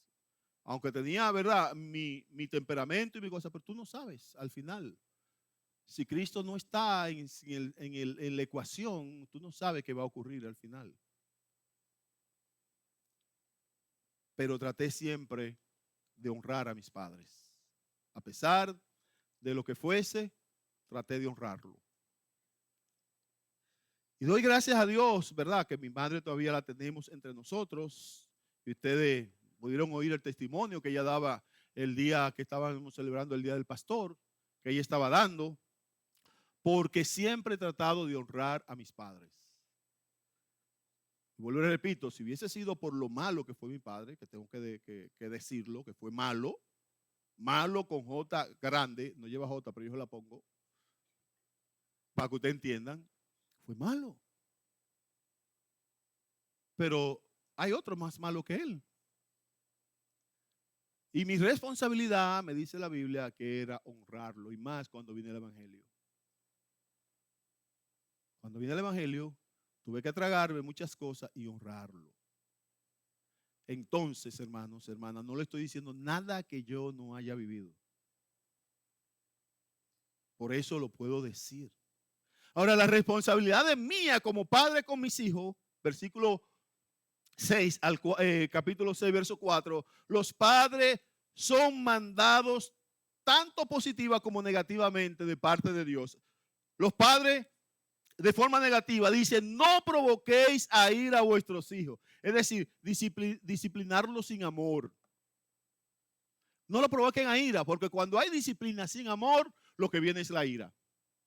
aunque tenía, ¿verdad?, mi temperamento y mi cosa, pero tú no sabes al final. Si Cristo no está en la ecuación, tú no sabes qué va a ocurrir al final. Pero traté siempre de honrar a mis padres. A pesar de lo que fuese, traté de honrarlo. Y doy gracias a Dios, ¿verdad?, que mi madre todavía la tenemos entre nosotros. Y ustedes pudieron oír el testimonio que ella daba el día que estábamos celebrando el Día del Pastor, que ella estaba dando, porque siempre he tratado de honrar a mis padres. Y vuelvo y repito, si hubiese sido por lo malo que fue mi padre, que tengo que decirlo, que fue malo, malo con J grande, no lleva J, pero yo la pongo, para que ustedes entiendan, fue malo. Pero hay otro más malo que él. Y mi responsabilidad, me dice la Biblia, que era honrarlo, y más cuando viene el Evangelio. Cuando viene el Evangelio, tuve que tragarme muchas cosas y honrarlo. Entonces, hermanos, hermanas, no le estoy diciendo nada que yo no haya vivido. Por eso lo puedo decir. Ahora, la responsabilidad de mía como padre con mis hijos, versículo 6 al capítulo 6, verso 4, los padres son mandados tanto positiva como negativamente de parte de Dios. Los padres de forma negativa, dice, no provoquéis a ir a vuestros hijos. Es decir, disciplinarlos sin amor. No lo provoquen a ira, porque cuando hay disciplina sin amor, lo que viene es la ira.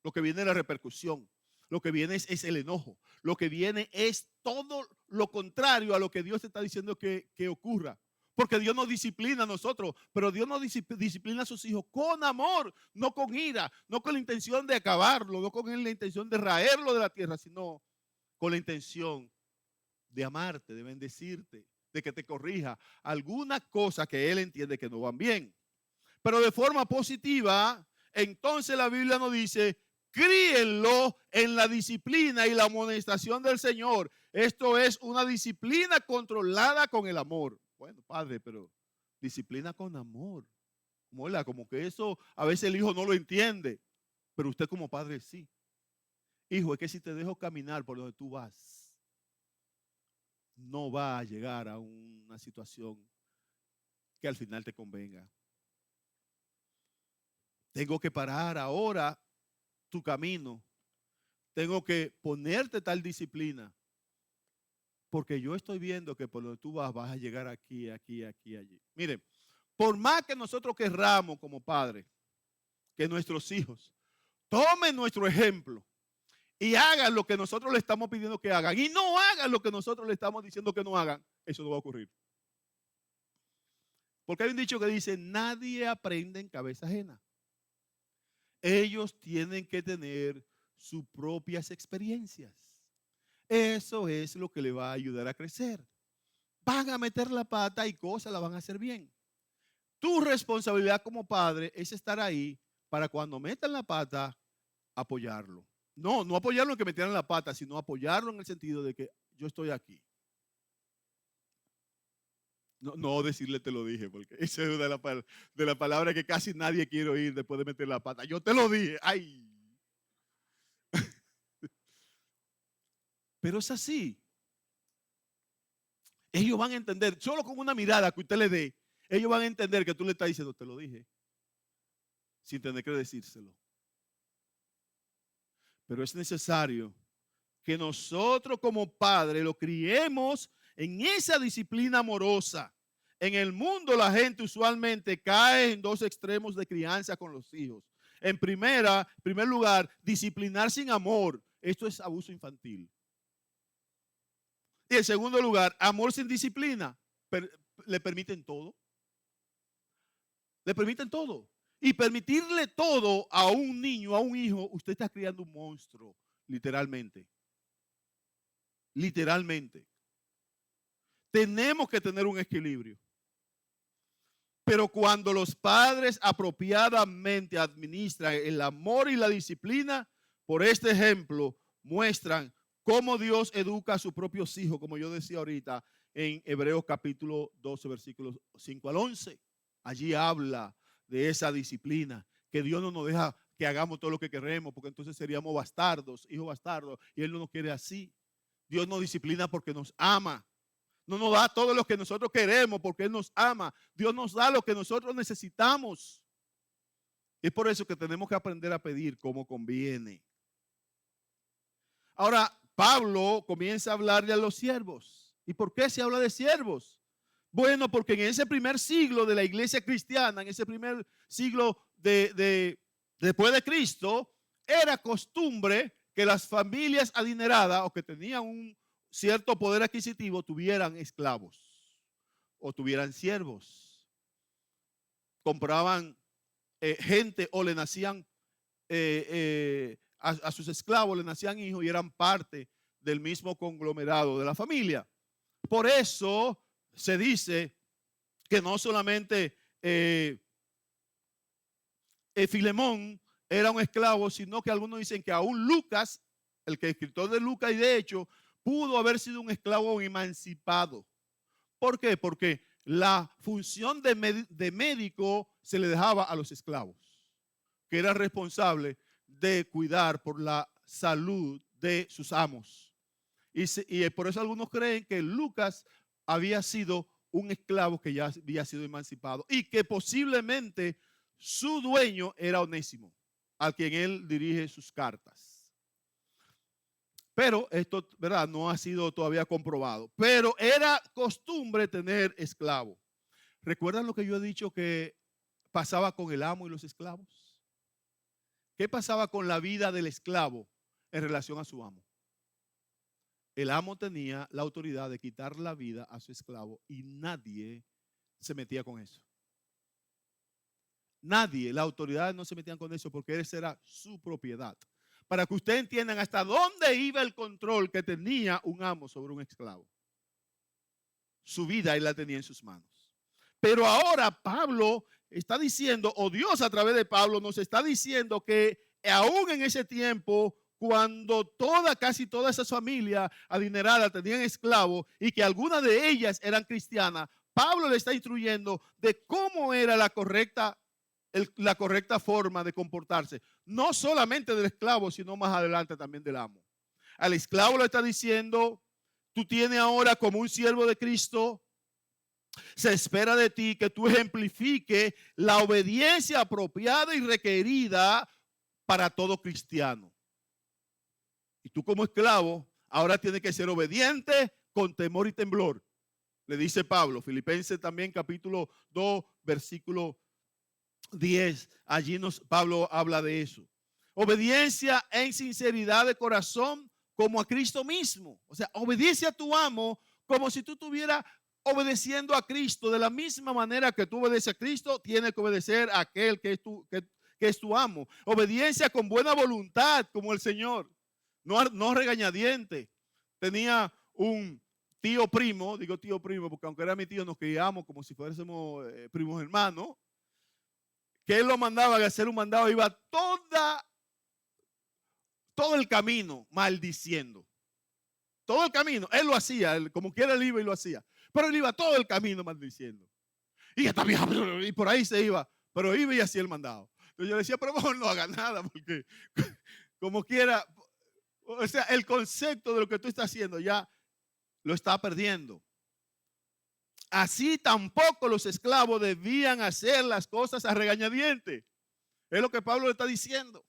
Lo que viene es la repercusión. Lo que viene es el enojo. Lo que viene es todo lo contrario a lo que Dios está diciendo que ocurra. Porque Dios nos disciplina a nosotros, pero Dios nos disciplina a sus hijos con amor, no con ira, no con la intención de acabarlo, no con la intención de raerlo de la tierra, sino con la intención de amarte, de bendecirte, de que te corrija algunas cosas que Él entiende que no van bien. Pero de forma positiva, entonces la Biblia nos dice, críenlo en la disciplina y la amonestación del Señor. Esto es una disciplina controlada con el amor. Bueno, padre, pero disciplina con amor. Mola, como que eso a veces el hijo no lo entiende, pero usted como padre sí. Hijo, es que si te dejo caminar por donde tú vas, no va a llegar a una situación que al final te convenga. Tengo que parar ahora tu camino. Tengo que ponerte tal disciplina. Porque yo estoy viendo que por donde tú vas a llegar aquí, aquí, aquí, allí. Miren, por más que nosotros querramos como padres que nuestros hijos tomen nuestro ejemplo y hagan lo que nosotros le estamos pidiendo que hagan y no hagan lo que nosotros le estamos diciendo que no hagan, eso no va a ocurrir. Porque hay un dicho que dice, nadie aprende en cabeza ajena. Ellos tienen que tener sus propias experiencias. Eso es lo que le va a ayudar a crecer. Van a meter la pata y cosas la van a hacer bien. Tu responsabilidad como padre es estar ahí para cuando metan la pata, apoyarlo. No apoyarlo en que metieran la pata, sino apoyarlo en el sentido de que yo estoy aquí. No decirle te lo dije, porque esa es una de las palabras que casi nadie quiere oír después de meter la pata. Yo te lo dije, ay. Pero es así. Ellos van a entender, solo con una mirada que usted le dé, ellos van a entender que tú le estás diciendo, te lo dije, sin tener que decírselo. Pero es necesario que nosotros como padres lo criemos en esa disciplina amorosa. En el mundo la gente usualmente cae en dos extremos de crianza con los hijos. En primer lugar, disciplinar sin amor. Esto es abuso infantil. Y en segundo lugar, amor sin disciplina. Le permiten todo. Le permiten todo. Y permitirle todo a un niño, a un hijo, usted está criando un monstruo, literalmente. Literalmente. Tenemos que tener un equilibrio. Pero cuando los padres apropiadamente administran el amor y la disciplina, por este ejemplo, muestran cómo Dios educa a sus propios hijos, como yo decía ahorita, en Hebreos capítulo 12, versículos 5 al 11. Allí habla de esa disciplina, que Dios no nos deja que hagamos todo lo que queremos, porque entonces seríamos bastardos, hijos bastardos, y Él no nos quiere así. Dios nos disciplina porque nos ama. No nos da todo lo que nosotros queremos porque Él nos ama. Dios nos da lo que nosotros necesitamos. Es por eso que tenemos que aprender a pedir como conviene. Ahora, Pablo comienza a hablarle a los siervos. ¿Y por qué se habla de siervos? Bueno, porque en ese primer siglo de la iglesia cristiana, en ese primer siglo después de Cristo, era costumbre que las familias adineradas o que tenían un cierto poder adquisitivo tuvieran esclavos o tuvieran siervos. Compraban gente o le nacían a sus esclavos, le nacían hijos y eran parte del mismo conglomerado de la familia. Por eso se dice que no solamente Filemón era un esclavo, sino que algunos dicen que aún Lucas, el que escritor de Lucas, y de hecho, pudo haber sido un esclavo emancipado. ¿Por qué? Porque la función de médico se le dejaba a los esclavos, que era responsable de cuidar por la salud de sus amos. Y por eso algunos creen que Lucas había sido un esclavo que ya había sido emancipado y que posiblemente su dueño era Onésimo, al quien él dirige sus cartas. Pero esto, ¿verdad?, no ha sido todavía comprobado. Pero era costumbre tener esclavos. ¿Recuerdan lo que yo he dicho que pasaba con el amo y los esclavos? ¿Qué pasaba con la vida del esclavo en relación a su amo? El amo tenía la autoridad de quitar la vida a su esclavo y nadie se metía con eso. Nadie, las autoridades no se metían con eso porque esa era su propiedad. Para que ustedes entiendan hasta dónde iba el control que tenía un amo sobre un esclavo. Su vida él la tenía en sus manos. Pero ahora Pablo está diciendo, o Dios a través de Pablo nos está diciendo que aún en ese tiempo, cuando casi toda esa familia adinerada tenían esclavos y que algunas de ellas eran cristianas, Pablo le está instruyendo de cómo era la correcta forma de comportarse, no solamente del esclavo, sino más adelante también del amo. Al esclavo le está diciendo, tú tienes ahora como un siervo de Cristo, se espera de ti que tú ejemplifiques la obediencia apropiada y requerida para todo cristiano. Y tú como esclavo ahora tienes que ser obediente con temor y temblor. Le dice Pablo, Filipenses también capítulo 2, versículo 10. Allí Pablo habla de eso. Obediencia en sinceridad de corazón como a Cristo mismo. O sea, obediencia a tu amo como si tú estuvieras obedeciendo a Cristo. De la misma manera que tú obedeces a Cristo, tienes que obedecer a aquel que es tu amo. Obediencia con buena voluntad como el Señor. No regañadiente. Tenía un tío primo, digo tío primo porque aunque era mi tío nos criamos como si fuésemos primos hermanos, que él lo mandaba a hacer un mandado, iba todo el camino maldiciendo. Todo el camino, él lo hacía, como quiera él iba y lo hacía. Pero él iba todo el camino maldiciendo. Y ya estaba, y por ahí se iba, pero iba y hacía el mandado. Entonces yo le decía, pero mejor no haga nada, porque como quiera, o sea, el concepto de lo que tú estás haciendo ya lo está perdiendo. Así tampoco los esclavos debían hacer las cosas a regañadientes. Es lo que Pablo le está diciendo.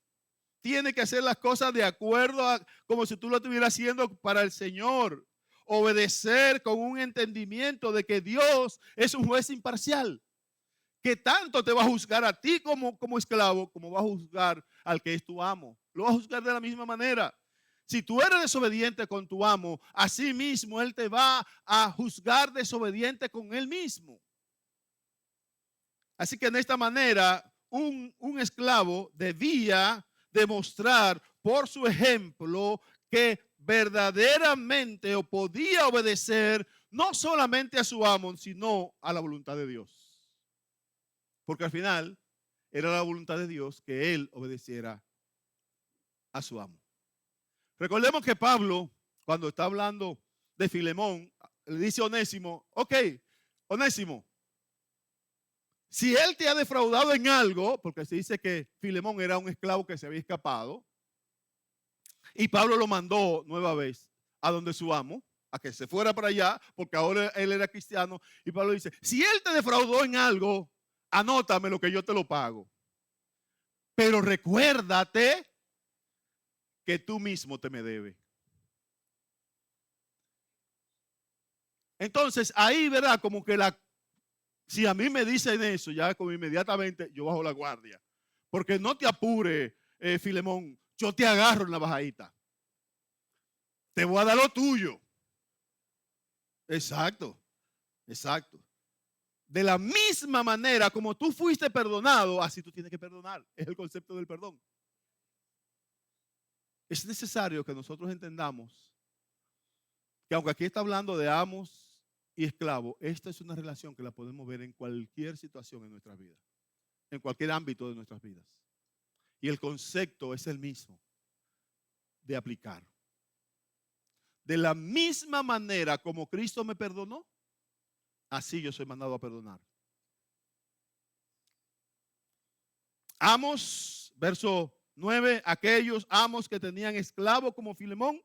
Tiene que hacer las cosas de acuerdo a como si tú lo estuvieras haciendo para el Señor. Obedecer con un entendimiento de que Dios es un juez imparcial, que tanto te va a juzgar a ti como esclavo, como va a juzgar al que es tu amo. Lo va a juzgar de la misma manera. Si tú eres desobediente con tu amo, así mismo él te va a juzgar desobediente con él mismo. Así que en esta manera, un esclavo debía demostrar por su ejemplo que verdaderamente o podía obedecer no solamente a su amo, sino a la voluntad de Dios. Porque al final era la voluntad de Dios que él obedeciera a su amo. Recordemos que Pablo, cuando está hablando de Filemón, le dice a Onésimo, ok, Onésimo, si él te ha defraudado en algo, porque se dice que Filemón era un esclavo que se había escapado, y Pablo lo mandó nueva vez a donde su amo, a que se fuera para allá, porque ahora él era cristiano, y Pablo dice, si él te defraudó en algo, anótame lo que yo te lo pago. Pero recuérdate que tú mismo te me debes. Entonces ahí, ¿verdad? Como que si a mí me dicen eso, ya como inmediatamente yo bajo la guardia. Porque no te apures, Filemón, yo te agarro en la bajadita. Te voy a dar lo tuyo. Exacto, exacto. De la misma manera como tú fuiste perdonado, así tú tienes que perdonar. Es el concepto del perdón. Es necesario que nosotros entendamos que aunque aquí está hablando de amos y esclavos, esta es una relación que la podemos ver en cualquier situación en nuestras vidas, en cualquier ámbito de nuestras vidas. Y el concepto es el mismo de aplicar. De la misma manera como Cristo me perdonó, así yo soy mandado a perdonar. Amos, verso 9, aquellos amos que tenían esclavos como Filemón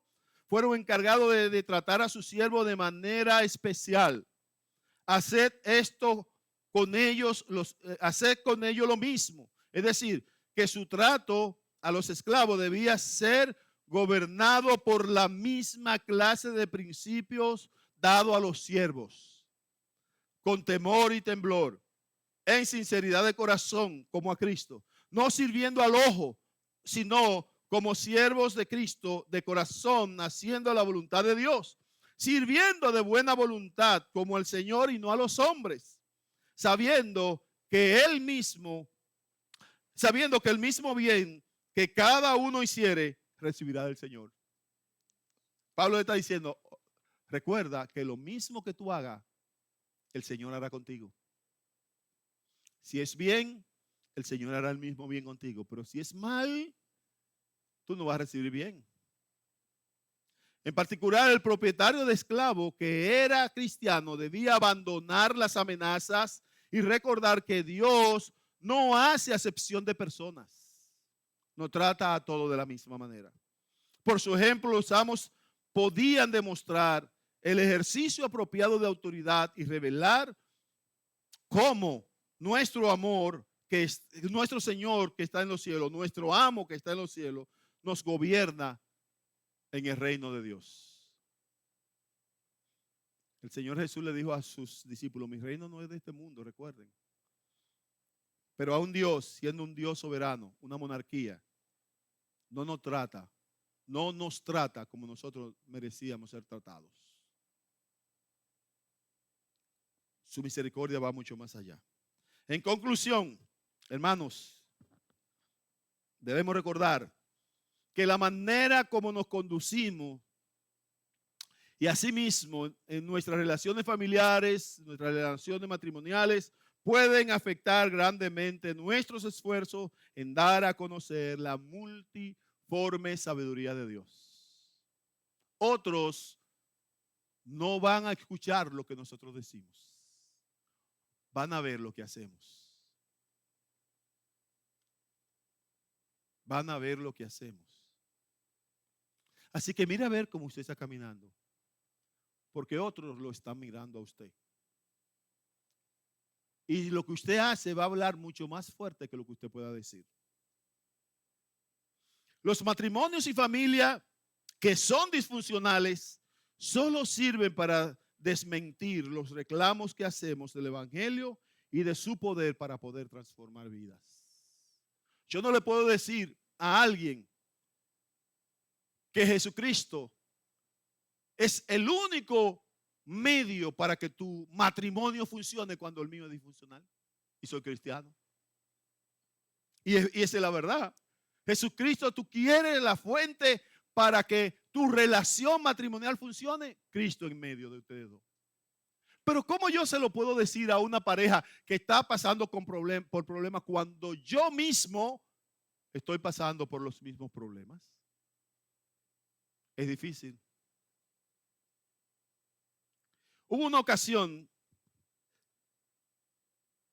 fueron encargados de tratar a su siervo de manera especial. Haced esto con ellos, haced con ellos lo mismo. Es decir, que su trato a los esclavos debía ser gobernado por la misma clase de principios dado a los siervos, con temor y temblor, en sinceridad de corazón, como a Cristo, no sirviendo al ojo, sino como siervos de Cristo de corazón, haciendo la voluntad de Dios, sirviendo de buena voluntad como al Señor y no a los hombres, sabiendo que el mismo bien que cada uno hiciere, recibirá del Señor. Pablo le está diciendo, recuerda que lo mismo que tú hagas, el Señor hará contigo. Si es bien, el Señor hará el mismo bien contigo. Pero si es mal, tú no vas a recibir bien. En particular, el propietario de esclavo que era cristiano debía abandonar las amenazas y recordar que Dios no hace acepción de personas. No trata a todos de la misma manera. Por su ejemplo, los amos podían demostrar el ejercicio apropiado de autoridad y revelar cómo nuestro amor, que es nuestro Señor que está en los cielos, nuestro amo que está en los cielos, nos gobierna en el reino de Dios. El Señor Jesús le dijo a sus discípulos, mi reino no es de este mundo, recuerden. Pero a un Dios, siendo un Dios soberano, una monarquía, no nos trata como nosotros merecíamos ser tratados. Su misericordia va mucho más allá. En conclusión, hermanos, debemos recordar que la manera como nos conducimos y asimismo en nuestras relaciones familiares, nuestras relaciones matrimoniales, pueden afectar grandemente nuestros esfuerzos en dar a conocer la multiforme sabiduría de Dios. Otros no van a escuchar lo que nosotros decimos, van a ver lo que hacemos. Van a ver lo que hacemos. Así que mira a ver cómo usted está caminando, porque otros lo están mirando a usted. Y lo que usted hace va a hablar mucho más fuerte que lo que usted pueda decir. Los matrimonios y familias que son disfuncionales solo sirven para desmentir los reclamos que hacemos del Evangelio y de su poder para poder transformar vidas. Yo no le puedo decir a alguien que Jesucristo es el único medio para que tu matrimonio funcione cuando el mío es disfuncional y soy cristiano. Y esa es la verdad. Jesucristo, tú quieres la fuente para que tu relación matrimonial funcione, Cristo en medio de ustedes dos. Pero ¿cómo yo se lo puedo decir a una pareja que está pasando por problemas cuando yo mismo estoy pasando por los mismos problemas? Es difícil. Hubo una ocasión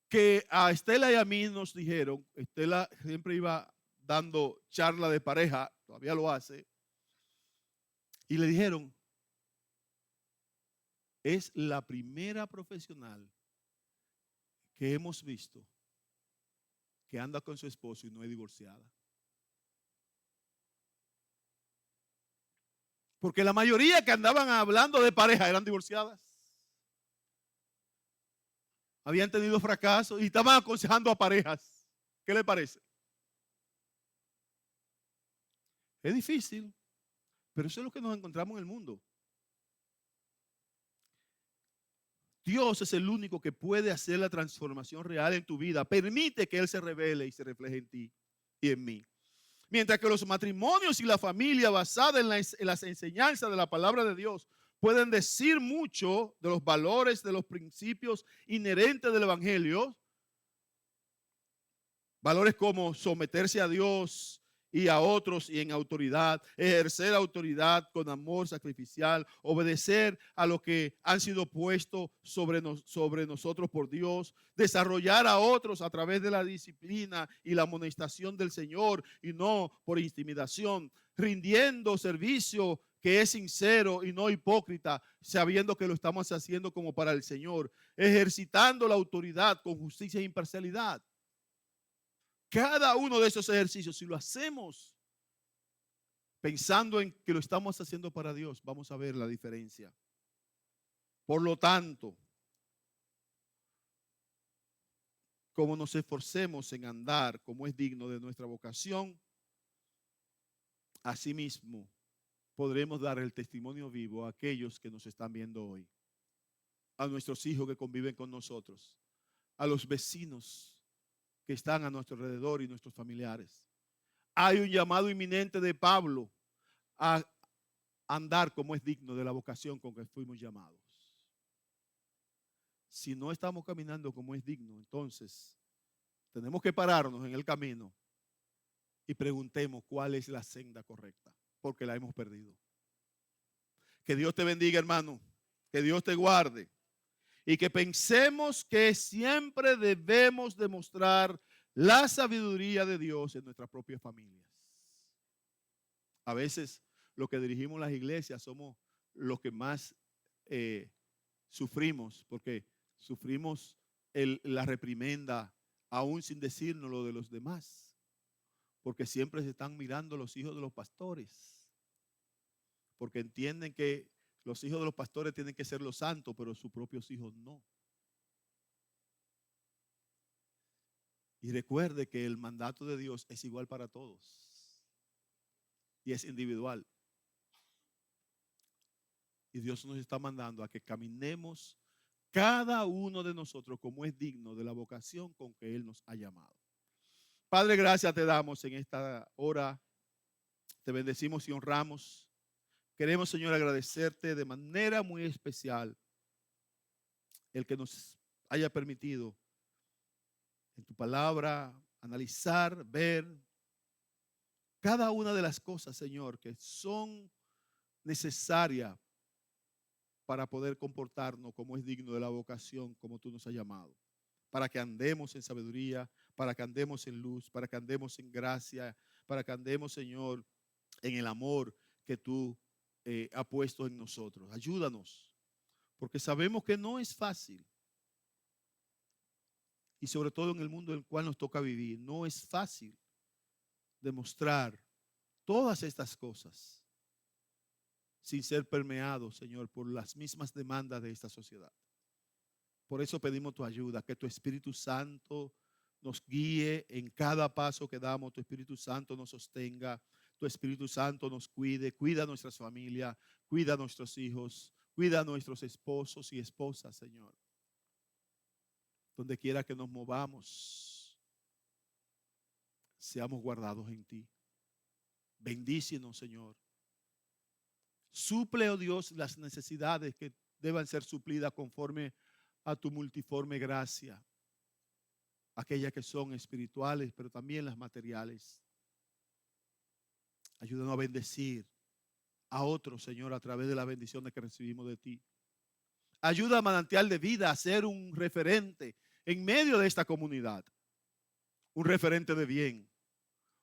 que a Estela y a mí nos dijeron, Estela siempre iba dando charla de pareja, todavía lo hace, y le dijeron, es la primera profesional que hemos visto que anda con su esposo y no es divorciada. Porque la mayoría que andaban hablando de pareja eran divorciadas. Habían tenido fracaso y estaban aconsejando a parejas. ¿Qué le parece? Es difícil, pero eso es lo que nos encontramos en el mundo. Dios es el único que puede hacer la transformación real en tu vida. Permite que Él se revele y se refleje en ti y en mí. Mientras que los matrimonios y la familia basada en las enseñanzas de la palabra de Dios pueden decir mucho de los valores, de los principios inherentes del Evangelio. Valores como someterse a Dios y a otros y en autoridad, ejercer autoridad con amor sacrificial, obedecer a lo que han sido puestos sobre nosotros por Dios, desarrollar a otros a través de la disciplina y la amonestación del Señor y no por intimidación, rindiendo servicio que es sincero y no hipócrita, sabiendo que lo estamos haciendo como para el Señor, ejercitando la autoridad con justicia e imparcialidad. Cada uno de esos ejercicios, si lo hacemos pensando en que lo estamos haciendo para Dios, vamos a ver la diferencia. Por lo tanto, como nos esforcemos en andar como es digno de nuestra vocación, asimismo podremos dar el testimonio vivo a aquellos que nos están viendo hoy, a nuestros hijos que conviven con nosotros, a los vecinos que están a nuestro alrededor y nuestros familiares. Hay un llamado inminente de Pablo a andar como es digno de la vocación con que fuimos llamados. Si no estamos caminando como es digno, entonces tenemos que pararnos en el camino y preguntemos cuál es la senda correcta, porque la hemos perdido. Que Dios te bendiga, hermano, que Dios te guarde y que pensemos que siempre debemos demostrar la sabiduría de Dios en nuestras propias familias. A veces los que dirigimos las iglesias somos los que más sufrimos, porque sufrimos la reprimenda aún sin decirnos lo de los demás, porque siempre se están mirando los hijos de los pastores, porque entienden que los hijos de los pastores tienen que ser los santos, pero sus propios hijos no. Y recuerde que el mandato de Dios es igual para todos y es individual. Y Dios nos está mandando a que caminemos cada uno de nosotros como es digno de la vocación con que Él nos ha llamado. Padre, gracias te damos en esta hora. Te bendecimos y honramos. Queremos, Señor, agradecerte de manera muy especial el que nos haya permitido en tu palabra analizar, ver cada una de las cosas, Señor, que son necesarias para poder comportarnos como es digno de la vocación, como tú nos has llamado. Para que andemos en sabiduría, para que andemos en luz, para que andemos en gracia, para que andemos, Señor, en el amor que tú has puesto en nosotros. Ayúdanos, porque sabemos que no es fácil. Y sobre todo en el mundo en el cual nos toca vivir, no es fácil demostrar todas estas cosas sin ser permeados, Señor, por las mismas demandas de esta sociedad. Por eso pedimos tu ayuda, que tu Espíritu Santo nos guíe en cada paso que damos, tu Espíritu Santo nos sostenga, tu Espíritu Santo nos cuide, cuida a nuestras familias, cuida a nuestros hijos, cuida a nuestros esposos y esposas, Señor. Donde quiera que nos movamos, seamos guardados en ti. Bendícenos, Señor. Suple, oh Dios, las necesidades que deban ser suplidas conforme a tu multiforme gracia, aquellas que son espirituales, pero también las materiales. Ayúdanos a bendecir a otros, Señor, a través de las bendiciones que recibimos de ti. Ayuda a Manantial de Vida a ser un referente en medio de esta comunidad, un referente de bien,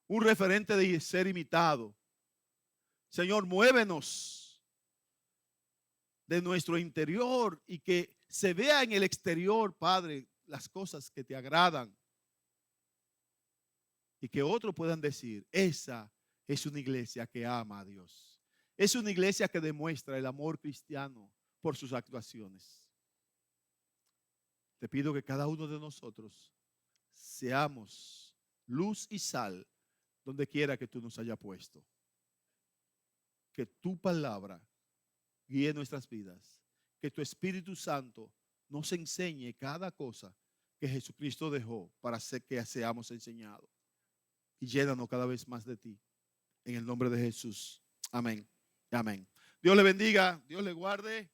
un referente de ser imitado. Señor, muévenos de nuestro interior y que se vea en el exterior, Padre, las cosas que te agradan. Y que otros puedan decir, esa es una iglesia que ama a Dios. Es una iglesia que demuestra el amor cristiano por sus actuaciones. Te pido que cada uno de nosotros seamos luz y sal donde quiera que tú nos hayas puesto. Que tu palabra guíe nuestras vidas. Que tu Espíritu Santo nos enseñe cada cosa que Jesucristo dejó para hacer que seamos enseñados. Y llénanos cada vez más de ti. En el nombre de Jesús. Amén. Amén. Dios le bendiga. Dios le guarde.